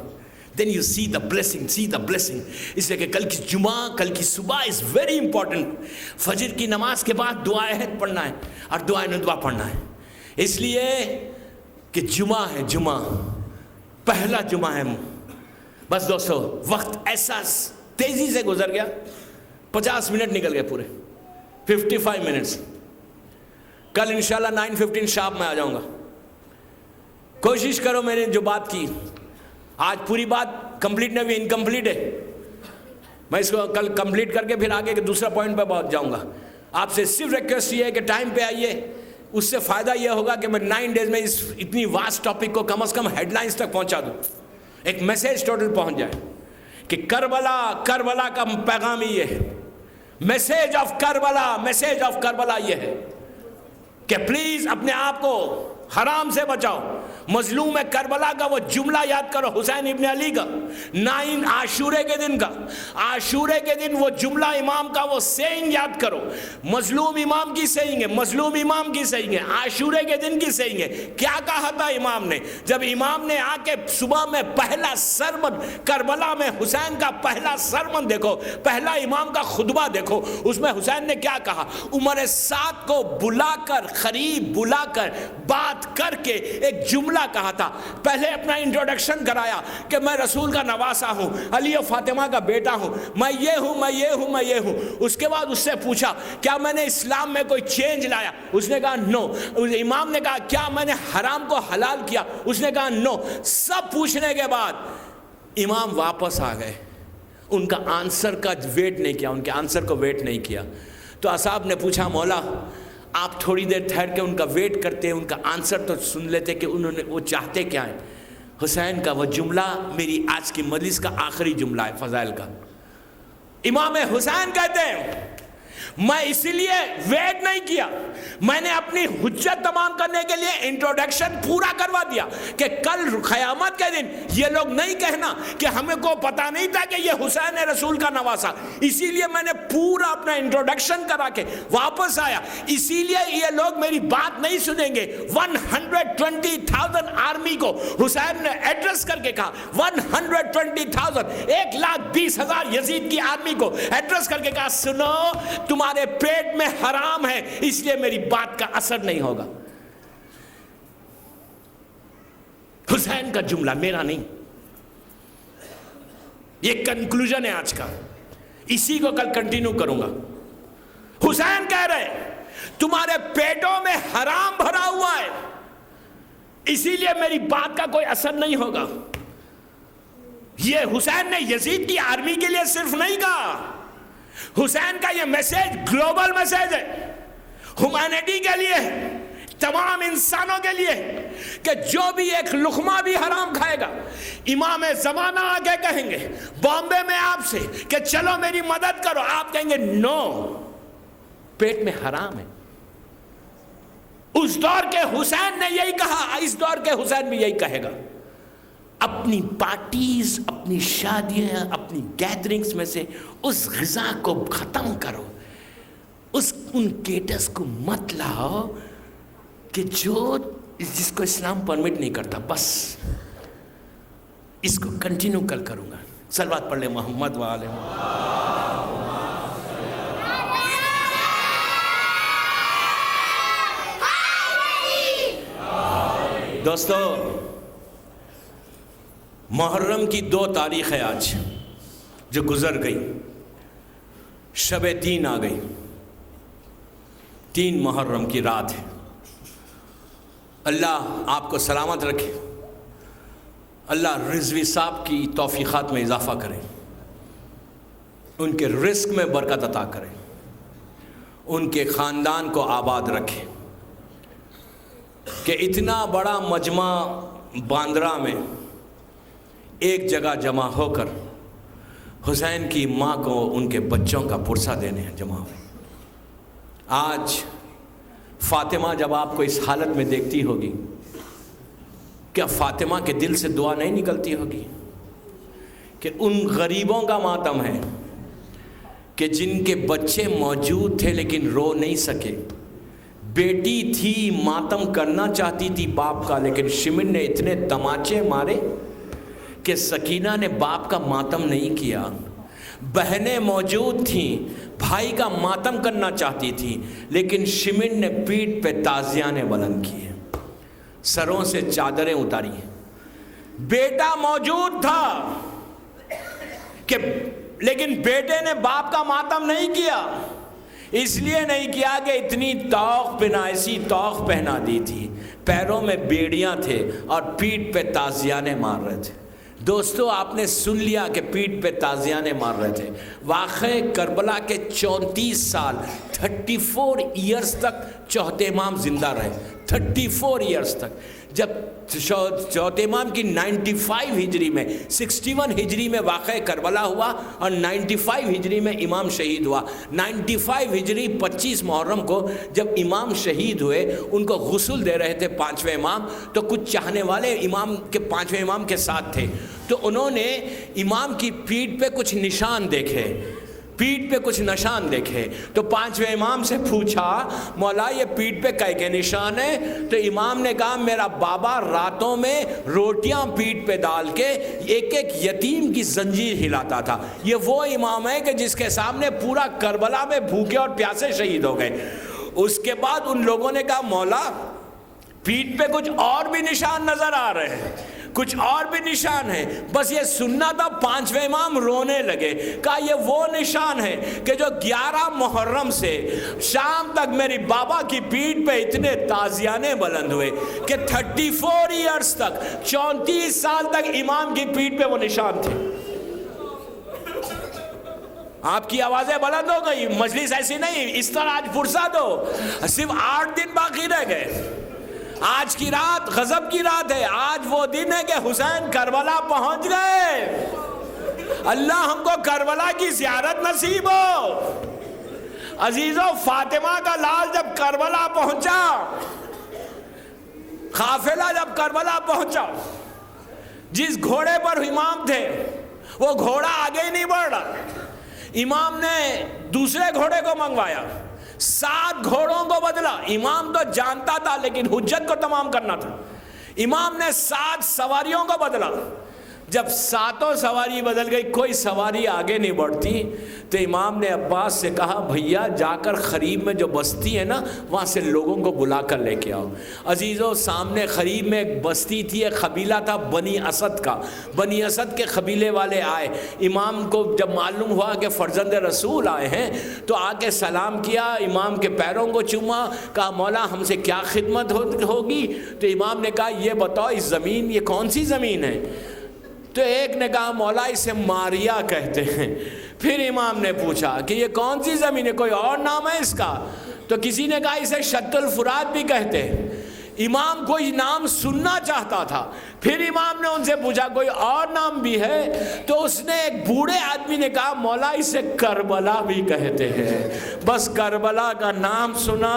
then you see the blessing. اس لیے کہ کل کی جمعہ، کل کی صبح is very important. فجر کی نماز کے بعد دعائے عہد پڑھنا ہے اور دعائے ندبہ پڑھنا ہے، اس لیے کہ جمعہ ہے، جمعہ پہلا جمعہ ہے. بس دوستو وقت ایسا تیزی سے گزر گیا، 50 منٹ نکل گئے پورے، 55 منٹس. کل انشاءاللہ 9:15 شارپ میں آ جاؤں گا. کوشش کرو میں نے جو بات کی آج پوری بات کمپلیٹ نہیں ہوئی، انکمپلیٹ ہے. میں اس کو کل کمپلیٹ کر کے پھر آگے کے دوسرا پوائنٹ پہ پہنچ جاؤں گا. آپ سے صرف ریکویسٹ یہ ہے کہ ٹائم پہ آئیے. اس سے فائدہ یہ ہوگا کہ میں 9 ڈیز میں اس اتنی واسٹ ٹاپک کو کم از کم ہیڈ لائنز تک پہنچا دوں، ایک میسیج ٹوٹل پہنچ جائے. کہ کربلا کا پیغام یہ ہے، میسیج آف کربلا یہ ہے کہ پلیز اپنے آپ کو حرام سے بچاؤ. مظلوم کربلا کا وہ جملہ یاد کرو، حسین ابن علی کا 9 عاشورے کے دن کا، عاشورے کے دن وہ جملہ امام کا وہ سینگ یاد کرو. مظلوم امام کی سینگ ہے، عاشورے کے دن کی سینگ ہے. کیا کہا تھا امام نے؟ جب امام نے آ کے صبح میں پہلا سرمن کربلا میں حسین کا پہلا سرمن دیکھو، پہلا امام کا خطبہ دیکھو، اس میں حسین نے کیا کہا؟ عمر سعد کو بلا کر، قریب بلا کر بات کر کے ایک جملہ کہا تھا. پہلے اپنا انٹروڈکشن کرایا کہ میں رسول کا نواسا ہوں، علی و فاطمہ کا بیٹا ہوں، میں یہ ہوں. اس کے بعد اس سے پوچھا کیا میں نے اسلام میں کوئی چینج لایا؟ اس نے کہا نو. امام نے کہا کیا میں نے حرام کو حلال کیا؟ اس نے کہا نو. سب پوچھنے کے بعد امام واپس آ گئے. ان کا آنسر کا ویٹ نہیں کیا، ان کے آنسر کو ویٹ نہیں کیا. تو اصحاب نے پوچھا مولا آپ تھوڑی دیر ٹھہر کے ان کا ویٹ کرتے، ان کا آنسر تو سن لیتے کہ وہ چاہتے کیا ہیں. حسین کا وہ جملہ میری آج کی مجلس کا آخری جملہ ہے فضائل کا. امام حسین کہتے ہیں میں اسی لیے ویٹ نہیں کیا، میں نے اپنی حجت تمام کرنے کے لیے انٹروڈکشن پورا کروا دیا کہ کل قیامت کے دن یہ لوگ نہیں کہنا کہ ہمیں کو پتا نہیں تھا کہ یہ حسین رسول کا نواسا. اسی لیے میں نے پورا اپنا انٹروڈکشن کرا کے واپس آیا. اسی لیے یہ لوگ میری بات نہیں سنیں گے. 120,000 آرمی کو حسین نے ایڈریس کر کے کہا، 120,000 1,20,000 یزید کی آرمی کو ایڈریس کر کے کہا سنو تمہارے پیٹ میں حرام ہے، اس لیے میری بات کا اثر نہیں ہوگا. حسین کا جملہ، میرا نہیں. یہ کنکلوژن ہے آج کا، اسی کو کل کنٹینیو کروں گا. حسین کہہ رہے تمہارے پیٹوں میں حرام بھرا ہوا ہے، اسی لیے میری بات کا کوئی اثر نہیں ہوگا. یہ حسین نے یزید کی آرمی کے لیے صرف نہیں کہا، حسین کا یہ میسیج گلوبل میسیج ہے، ہیومینٹی کے لیے، تمام انسانوں کے لیے، کہ جو بھی ایک لقمہ بھی حرام کھائے گا، امام زمانہ آگے کہیں گے بامبے میں آپ سے کہ چلو میری مدد کرو، آپ کہیں گے نو، پیٹ میں حرام ہے. اس دور کے حسین نے یہی کہا، اس دور کے حسین بھی یہی کہے گا. اپنی پارٹیز، اپنی شادیاں، اپنی گیدرنگز میں سے اس غذا کو ختم کرو، ان کیٹس کو مت لاؤ کہ جس کو اسلام پرمٹ نہیں کرتا. بس اس کو کنٹینیو کل کروں گا. صلوات پڑھ لیں محمد وآلہ محمد. دوستو محرم کی 2 تاریخ ہے آج جو گزر گئی. شب 3 آ گئی، 3 محرم کی رات ہے. اللہ آپ کو سلامت رکھے، اللہ رضوی صاحب کی توفیقات میں اضافہ کرے، ان کے رزق میں برکت عطا کرے، ان کے خاندان کو آباد رکھے. کہ اتنا بڑا مجمع باندرا میں ایک جگہ جمع ہو کر حسین کی ماں کو ان کے بچوں کا پرسہ دینے جمع ہوئے. آج فاطمہ جب آپ کو اس حالت میں دیکھتی ہوگی، کیا فاطمہ کے دل سے دعا نہیں نکلتی ہوگی کہ ان غریبوں کا ماتم ہے کہ جن کے بچے موجود تھے لیکن رو نہیں سکے. بیٹی تھی، ماتم کرنا چاہتی تھی باپ کا، لیکن شمن نے اتنے تماچے مارے کہ سکینہ نے باپ کا ماتم نہیں کیا. بہنیں موجود تھیں، بھائی کا ماتم کرنا چاہتی تھی، لیکن شمن نے پیٹھ پہ تازیانے بلند کیے، سروں سے چادریں اتاری. بیٹا موجود تھا کہ لیکن بیٹے نے باپ کا ماتم نہیں کیا. اس لیے نہیں کیا کہ اتنی توق پہنا، ایسی توق پہنا دی تھی، پیروں میں بیڑیاں تھے اور پیٹھ پہ تازیانے مار رہے تھے. دوستو آپ نے سن لیا کہ پیٹھ پہ تازیانے مار رہے تھے. واقعہ کربلا کے 34 سال 34 ایئرز تک چوتھے امام زندہ رہے. 34 ایئرس تک. جب چوتھے امام کی 95 ہجری میں 61 ہجری میں واقع کربلا ہوا اور 95 ہجری میں امام شہید ہوا. 95 ہجری 25 محرم کو جب امام شہید ہوئے, ان کو غسل دے رہے تھے پانچویں امام, تو کچھ چاہنے والے امام کے پانچویں امام کے ساتھ تھے, تو انہوں نے امام کی پیٹھ پہ کچھ نشان دیکھے, پیٹھ پہ کچھ نشان دیکھے. تو پانچویں امام سے پوچھا مولا یہ پیٹھ پہ کئے کے نشان ہے؟ تو امام نے کہا میرا بابا راتوں میں روٹیاں پیٹھ پہ ڈال کے ایک ایک یتیم کی زنجیر ہلاتا تھا. یہ وہ امام ہے کہ جس کے سامنے پورا کربلا میں بھوکے اور پیاسے شہید ہو گئے. اس کے بعد ان لوگوں نے کہا مولا پیٹھ پہ کچھ اور بھی نشان نظر آ رہے ہیں, کچھ اور بھی نشان ہے, بس یہ سننا تھا. پانچویں امام رونے لگے, کہا یہ وہ نشان ہے کہ جو 11 محرم سے شام تک میری بابا کی پیٹھ پہ اتنے تازیانے بلند ہوئے کہ 34 ایئرس تک 34 سال تک امام کی پیٹھ پہ وہ نشان تھے. آپ کی آوازیں بلند ہو گئی, مجلس ایسی نہیں, اس طرح آج فرصت ہو, صرف 8 دن باقی رہ گئے. آج کی رات غضب کی رات ہے. آج وہ دن ہے کہ حسین کربلا پہنچ گئے. اللہ ہم کو کربلا کی زیارت نصیب ہو. عزیزو, فاطمہ کا لال جب کربلا پہنچا, قافلہ جب کربلا پہنچا, جس گھوڑے پر امام تھے وہ گھوڑا آگے ہی نہیں بڑھ رہا. امام نے دوسرے گھوڑے کو منگوایا, 7 گھوڑوں کو بدلا. امام تو جانتا تھا لیکن حجت کو تمام کرنا تھا. امام نے 7 سواریوں کو بدلا. جب 7 سواری بدل گئی, کوئی سواری آگے نہیں بڑھتی, تو امام نے عباس سے کہا بھیا جا کر قریب میں جو بستی ہے نا وہاں سے لوگوں کو بلا کر لے کے آؤ. عزیزو, سامنے قریب میں ایک بستی تھی, ایک قبیلہ تھا بنی اسد کا. بنی اسد کے قبیلے والے آئے. امام کو جب معلوم ہوا کہ فرزند رسول آئے ہیں تو آ کے سلام کیا, امام کے پیروں کو چوما, کہا مولا ہم سے کیا خدمت ہوگی؟ تو امام نے کہا یہ بتاؤ اس زمین یہ کون سی زمین ہے؟ تو ایک نے کہا مولا اسے ماریا کہتے ہیں. پھر امام نے پوچھا کہ یہ کون سی زمین ہے, کوئی اور نام ہے اس کا؟ تو کسی نے کہا اسے شط الفرات بھی کہتے ہیں. امام کوئی نام سننا چاہتا تھا. پھر امام نے ان سے پوچھا کوئی اور نام بھی ہے؟ تو اس نے ایک بوڑھے آدمی نے کہا مولا اسے کربلا بھی کہتے ہیں. بس کربلا کا نام سنا.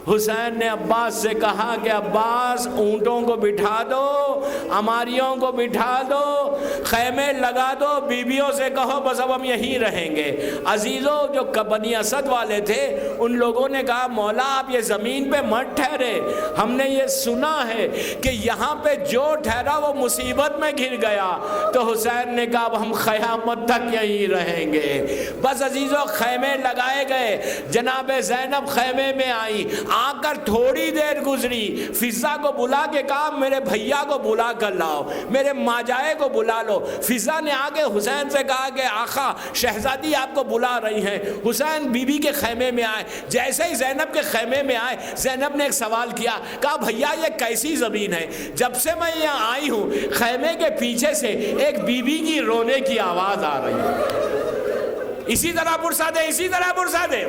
حسین نے عباس سے کہا کہ عباس اونٹوں کو بٹھا دو, اماریوں کو بٹھا دو, خیمے لگا دو, بیویوں سے کہو بس اب ہم یہیں رہیں گے. عزیزو, جو بنی اسد والے تھے ان لوگوں نے کہا مولا آپ یہ زمین پہ مت ٹھہرے, ہم نے یہ سنا ہے کہ یہاں پہ جو ٹھہرا وہ مصیبت میں گر گیا. تو حسین نے کہا اب ہم قیامت تک یہیں رہیں گے. بس عزیزو, خیمے لگائے گئے. جناب زینب خیمے میں آئی, آ کر تھوڑی دیر گزری, فضا کو بلا کے کہا میرے بھیا کو بلا کر لاؤ, میرے ماجائے کو بلا لو. فضا نے آگے حسین سے کہا کہ آقا شہزادی آپ کو بلا رہی ہیں. حسین بی بی کے خیمے میں آئے. جیسے ہی زینب کے خیمے میں آئے, زینب نے ایک سوال کیا, کہا بھیا یہ کیسی زمین ہے؟ جب سے میں یہاں آئی ہوں خیمے کے پیچھے سے ایک بی بی کی رونے کی آواز آ رہی ہے. اسی طرح پرسا دے, اسی طرح پرسا دے.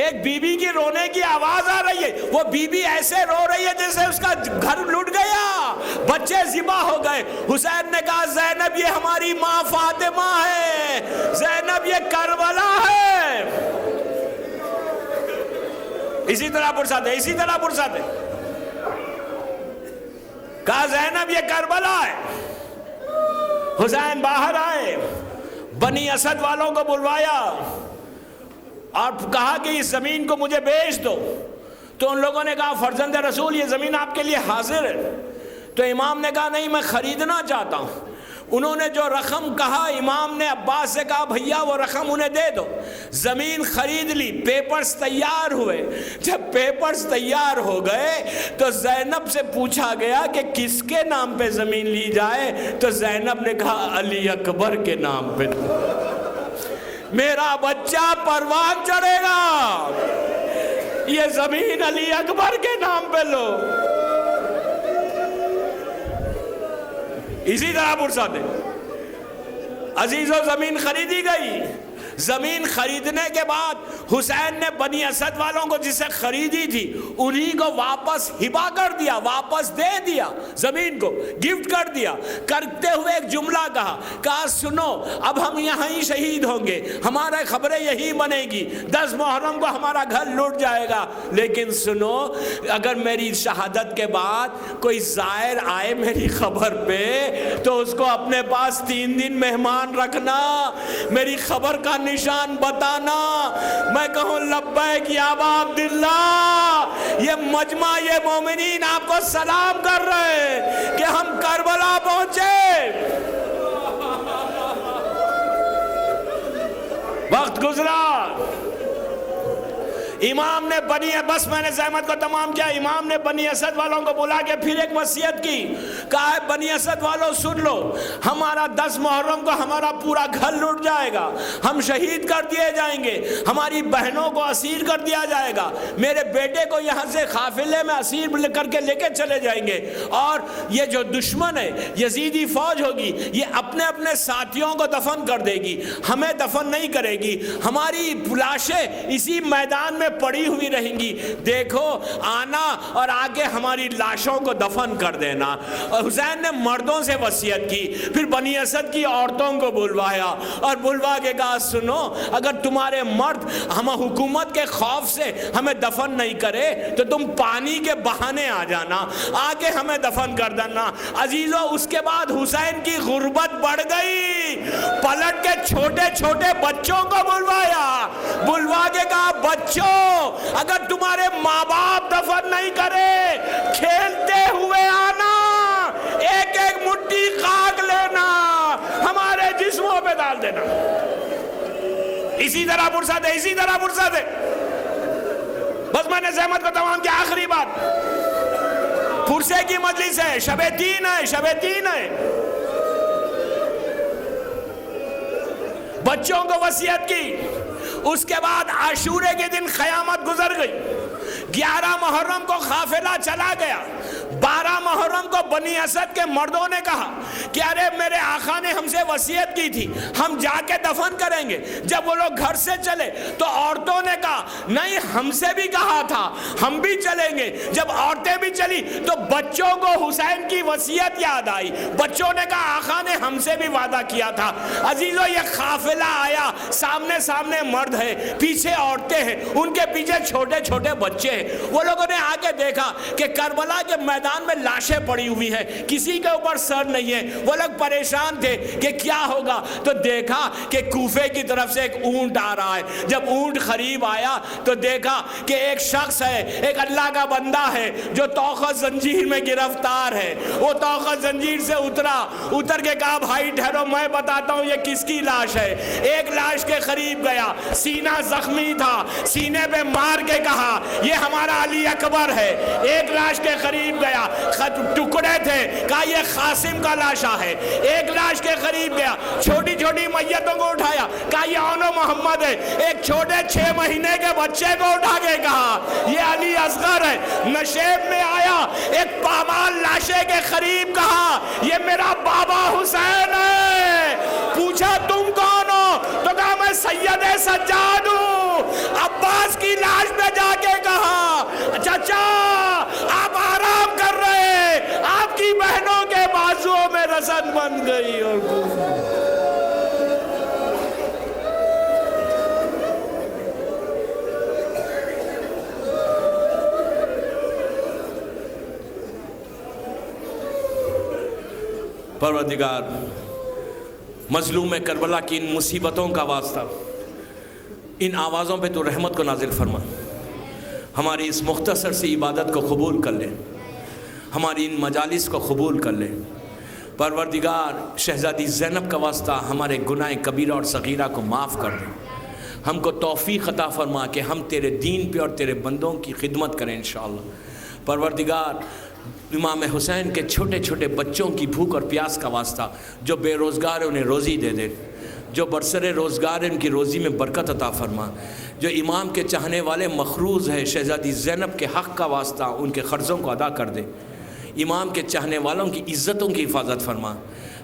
ایک بی بی کی رونے کی آواز آ رہی ہے. وہ بی بی ایسے رو رہی ہے جیسے اس کا گھر لٹ گیا, بچے ذبح ہو گئے. حسین نے کہا زینب یہ ہماری ماں فاطمہ ہے, زینب یہ کربلا ہے. اسی طرح پرسا دے, اسی طرح پرسا دے. کہا زینب یہ کربلا ہے. حسین باہر آئے, بنی اسد والوں کو بلوایا اور کہا کہ اس زمین کو مجھے بیچ دو. تو ان لوگوں نے کہا فرزند رسول یہ زمین آپ کے لیے حاضر ہے. تو امام نے کہا نہیں میں خریدنا چاہتا ہوں. انہوں نے جو رقم کہا, امام نے عباس سے کہا بھیا وہ رقم انہیں دے دو. زمین خرید لی, پیپرز تیار ہوئے. جب پیپرز تیار ہو گئے تو زینب سے پوچھا گیا کہ کس کے نام پہ زمین لی جائے؟ تو زینب نے کہا علی اکبر کے نام پہ. میرا بچہ پروان چڑھے گا, یہ زمین علی اکبر کے نام پہ لو. اسی طرح پرسا دے. عزیزو زمین خریدی گئی. زمین خریدنے کے بعد حسین نے بنی اسد والوں کو جسے خریدی تھی انہی کو واپس ہبا کر دیا، واپس دے دیا، زمین کو گفٹ کر دیا۔ کرتے ہوئے ایک جملہ کہا سنو اب ہم یہاں ہی شہید ہوں گے، ہمارا خبریں یہی بنے گی، 10 محرم کو ہمارا گھر لوٹ جائے گا، لیکن سنو اگر میری شہادت کے بعد کوئی زائر آئے میری خبر پہ تو اس کو اپنے پاس 3 دن مہمان رکھنا، میری خبر کا نشان بتانا، میں کہوں لبیک یا ابا عبداللہ، یہ مجمع یہ مومنین آپ کو سلام کر رہے ہیں کہ ہم کربلا پہنچے۔ وقت گزرا، امام نے بس میں نے زحمت کو تمام کیا، امام نے بنی اسد والوں کو بلا کے پھر ایک وصیت کی، کہا ہے بنی اسد والوں سن لو، ہمارا 10 محرم کو ہمارا پورا گھر لوٹ جائے گا، ہم شہید کر دیے جائیں گے، ہماری بہنوں کو اسیر کر دیا جائے گا، میرے بیٹے کو یہاں سے قافلے میں اسیر کر کے لے کے چلے جائیں گے، اور یہ جو دشمن ہے یزیدی فوج ہوگی یہ اپنے اپنے ساتھیوں کو دفن کر دے گی، ہمیں دفن نہیں کرے گی، ہماری لاشیں اسی میدان میں پڑی ہوئی رہیں گی، دیکھو آنا اور آگے ہماری لاشوں کو دفن کر دینا۔ اور حسین نے مردوں سے وصیت کی، پھر بنی اسد کی عورتوں کو بلوایا اور بلوا کے کہا سنو اگر تمہارے مرد ہم حکومت کے خوف سے ہمیں دفن نہیں کرے تو تم پانی کے بہانے آ جانا، آگے ہمیں دفن کر دینا۔ عزیزو اس کے بعد حسین کی غربت بڑھ گئی، پلٹ کے چھوٹے چھوٹے بچوں کو بلوا کے کہا بچوں اگر تمہارے ماں باپ دفن نہیں کرے کھیلتے ہوئے آنا، ایک ایک مٹھی خاک لینا، ہمارے جسموں پہ ڈال دینا، اسی طرح فرصت ہے، اسی طرح فرصت ہے۔ بس میں نے زحمت کو تمام کیا، آخری بات، فرصے کی مجلس ہے، شب تین ہے، شب تین ہے، بچوں کو وصیت کی۔ اس کے بعد عاشورے کے دن قیامت گزر گئی، 11 محرم کو قافلہ چلا گیا، 12 محرم کو بنی اسد کے مردوں نے کہا کہ ارے میرے آقا نے ہم سے وصیت کی تھی ہم جا کے دفن کریں گے، جب وہ لوگ گھر سے چلے تو عورتوں نے کہا نہیں ہم سے بھی کہا تھا ہم بھی چلیں گے، جب عورتیں بھی چلی تو بچوں کو حسین کی وصیت یاد آئی، بچوں نے کہا آقا نے ہم سے بھی وعدہ کیا تھا۔ عزیزو یہ قافلہ آیا، سامنے سامنے مرد ہے، پیچھے عورتیں ہیں، ان کے پیچھے چھوٹے چھوٹے بچے ہیں، وہ لوگوں نے آگے دیکھا کہ کربلا کے میدان میں لاشیں پڑی ہوئی ہیں، کسی کے اوپر سر نہیں ہے، وہ لوگ پریشان تھے کہ کیا ہوگا، تو دیکھا کہ کوفے کی طرف سے ایک اونٹ آ رہا ہے، جب اونٹ قریب آیا تو دیکھا کہ ایک شخص ہے، ایک اللہ کا بندہ ہے جو طوق زنجیر میں گرفتار ہے، وہ طوق زنجیر سے اتر کے کہا بھائی ٹھہرو میں بتاتا ہوں یہ کس کی لاش ہے، ایک لاش کے قریب گیا، سینہ زخمی تھا، سینے پہ مار کے کہا یہ ہمارا علی اکبر ہے، ایک لاش کے قریب گیا، ٹکڑے تھے، کہا یہ قاسم کا لاشا ہے، ایک لاش کے قریب گیا، چھوٹی چھوٹی میتوں کو اٹھایا، کہا یہ اونو محمد ہے، ایک چھوٹے 6 مہینے کے بچے کو اٹھا کے کہا یہ علی اصغر ہے، نشیب میں آیا، ایک پامال لاشے کے قریب کہا یہ میرا بابا حسین ہے، پوچھا تم کون ہو، تو کہا میں سید سجاد ہوں، عباس کی لاش پہ جا کے کہا چچا آپ آرام کر رہے، آپ کی بہنوں کے بازوؤں میں رسن بن گئی، اور پروردگار مظلوم کربلا کی ان مصیبتوں کا واسطہ ان آوازوں پہ تو رحمت کو نازل فرما، ہماری اس مختصر سی عبادت کو قبول کر لے، ہماری ان مجالس کو قبول کر لے۔ پروردگار شہزادی زینب کا واسطہ ہمارے گناہ کبیرہ اور صغیرہ کو معاف کر دے، ہم کو توفیق عطا فرما کہ ہم تیرے دین پہ اور تیرے بندوں کی خدمت کریں انشاءاللہ۔ پروردگار امام حسین کے چھوٹے چھوٹے بچوں کی بھوک اور پیاس کا واسطہ، جو بے روزگار ہیں انہیں روزی دے دے، جو برسر روزگار ہیں ان کی روزی میں برکت عطا فرما، جو امام کے چاہنے والے مخروض ہیں شہزادی زینب کے حق کا واسطہ ان کے قرضوں کو ادا کر دے۔ امام کے چاہنے والوں کی عزتوں کی حفاظت فرما۔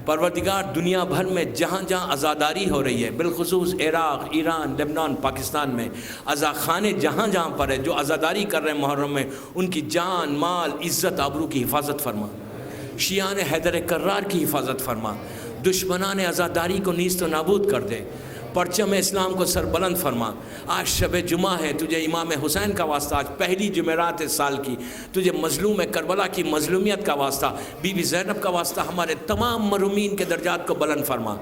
پروردگار دنیا بھر میں جہاں جہاں عزاداری ہو رہی ہے، بالخصوص عراق، ایران، لبنان، پاکستان میں عزاخانے جہاں جہاں پر ہے جو عزاداری کر رہے ہیں محرم میں، ان کی جان، مال، عزت، آبرو کی حفاظت فرما۔ شیعان حیدر کرار کی حفاظت فرما۔ دشمنان عزاداری کو نیست و نابود کر دے۔ پرچم اسلام کو سربلند فرما۔ آج شب جمعہ ہے، تجھے امام حسین کا واسطہ، آج پہلی جمعرات سال کی، تجھے مظلوم کربلا کی مظلومیت کا واسطہ، بی بی زینب کا واسطہ، ہمارے تمام مرحومین کے درجات کو بلند فرما۔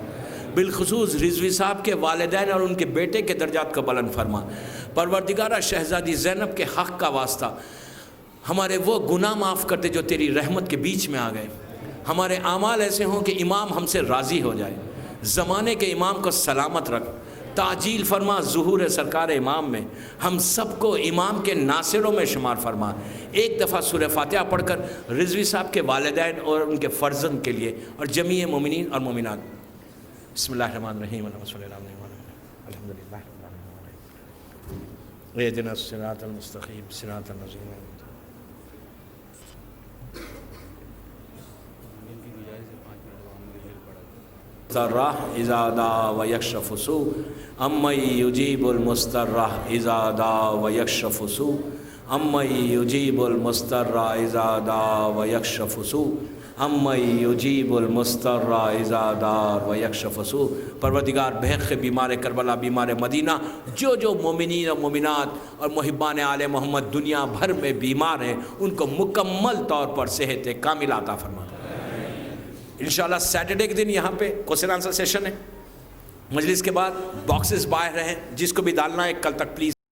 بالخصوص رضوی صاحب کے والدین اور ان کے بیٹے کے درجات کو بلند فرما۔ پروردگارہ شہزادی زینب کے حق کا واسطہ ہمارے وہ گناہ معاف کر دے جو تیری رحمت کے بیچ میں آ گئے۔ ہمارے اعمال ایسے ہوں کہ امام ہم سے راضی ہو جائے۔ زمانے کے امام کو سلامت رکھ، تعجیل فرما ظہور سرکار امام میں، ہم سب کو امام کے ناصروں میں شمار فرما۔ ایک دفعہ سورہ فاتحہ پڑھ کر رضوی صاحب کے والدین اور ان کے فرزند کے لیے اور جمیع مومنین اور مومنات۔ بسم اللہ الرحمن الرحیم، اللہم صلی اللہ علیہ وسلم، الحمدللہ رب العالمین، اہدنا الصراط المستقیم، صراط الذین مسترح اذا دعا ویکشف سوء امن یجیب المسترح اذا دعا ویکشف سوء امن یجیب المسترح اذا دعا ویکشف سوء امن یجیب المسترح اذا دعا ویکشف سوء۔ پروردگار بحق بیمار کربلا، بیمار مدینہ، جو مومنین اور مومنات اور محبان آل محمد دنیا بھر میں بیمار ہیں، ان کو مکمل طور پر صحت کامل عطا فرما۔ انشاءاللہ سیٹرڈے کے دن یہاں پہ کوسچن آنسر سیشن ہے۔ مجلس کے بعد باکسز باہر رہیں، جس کو بھی ڈالنا ہے کل تک پلیز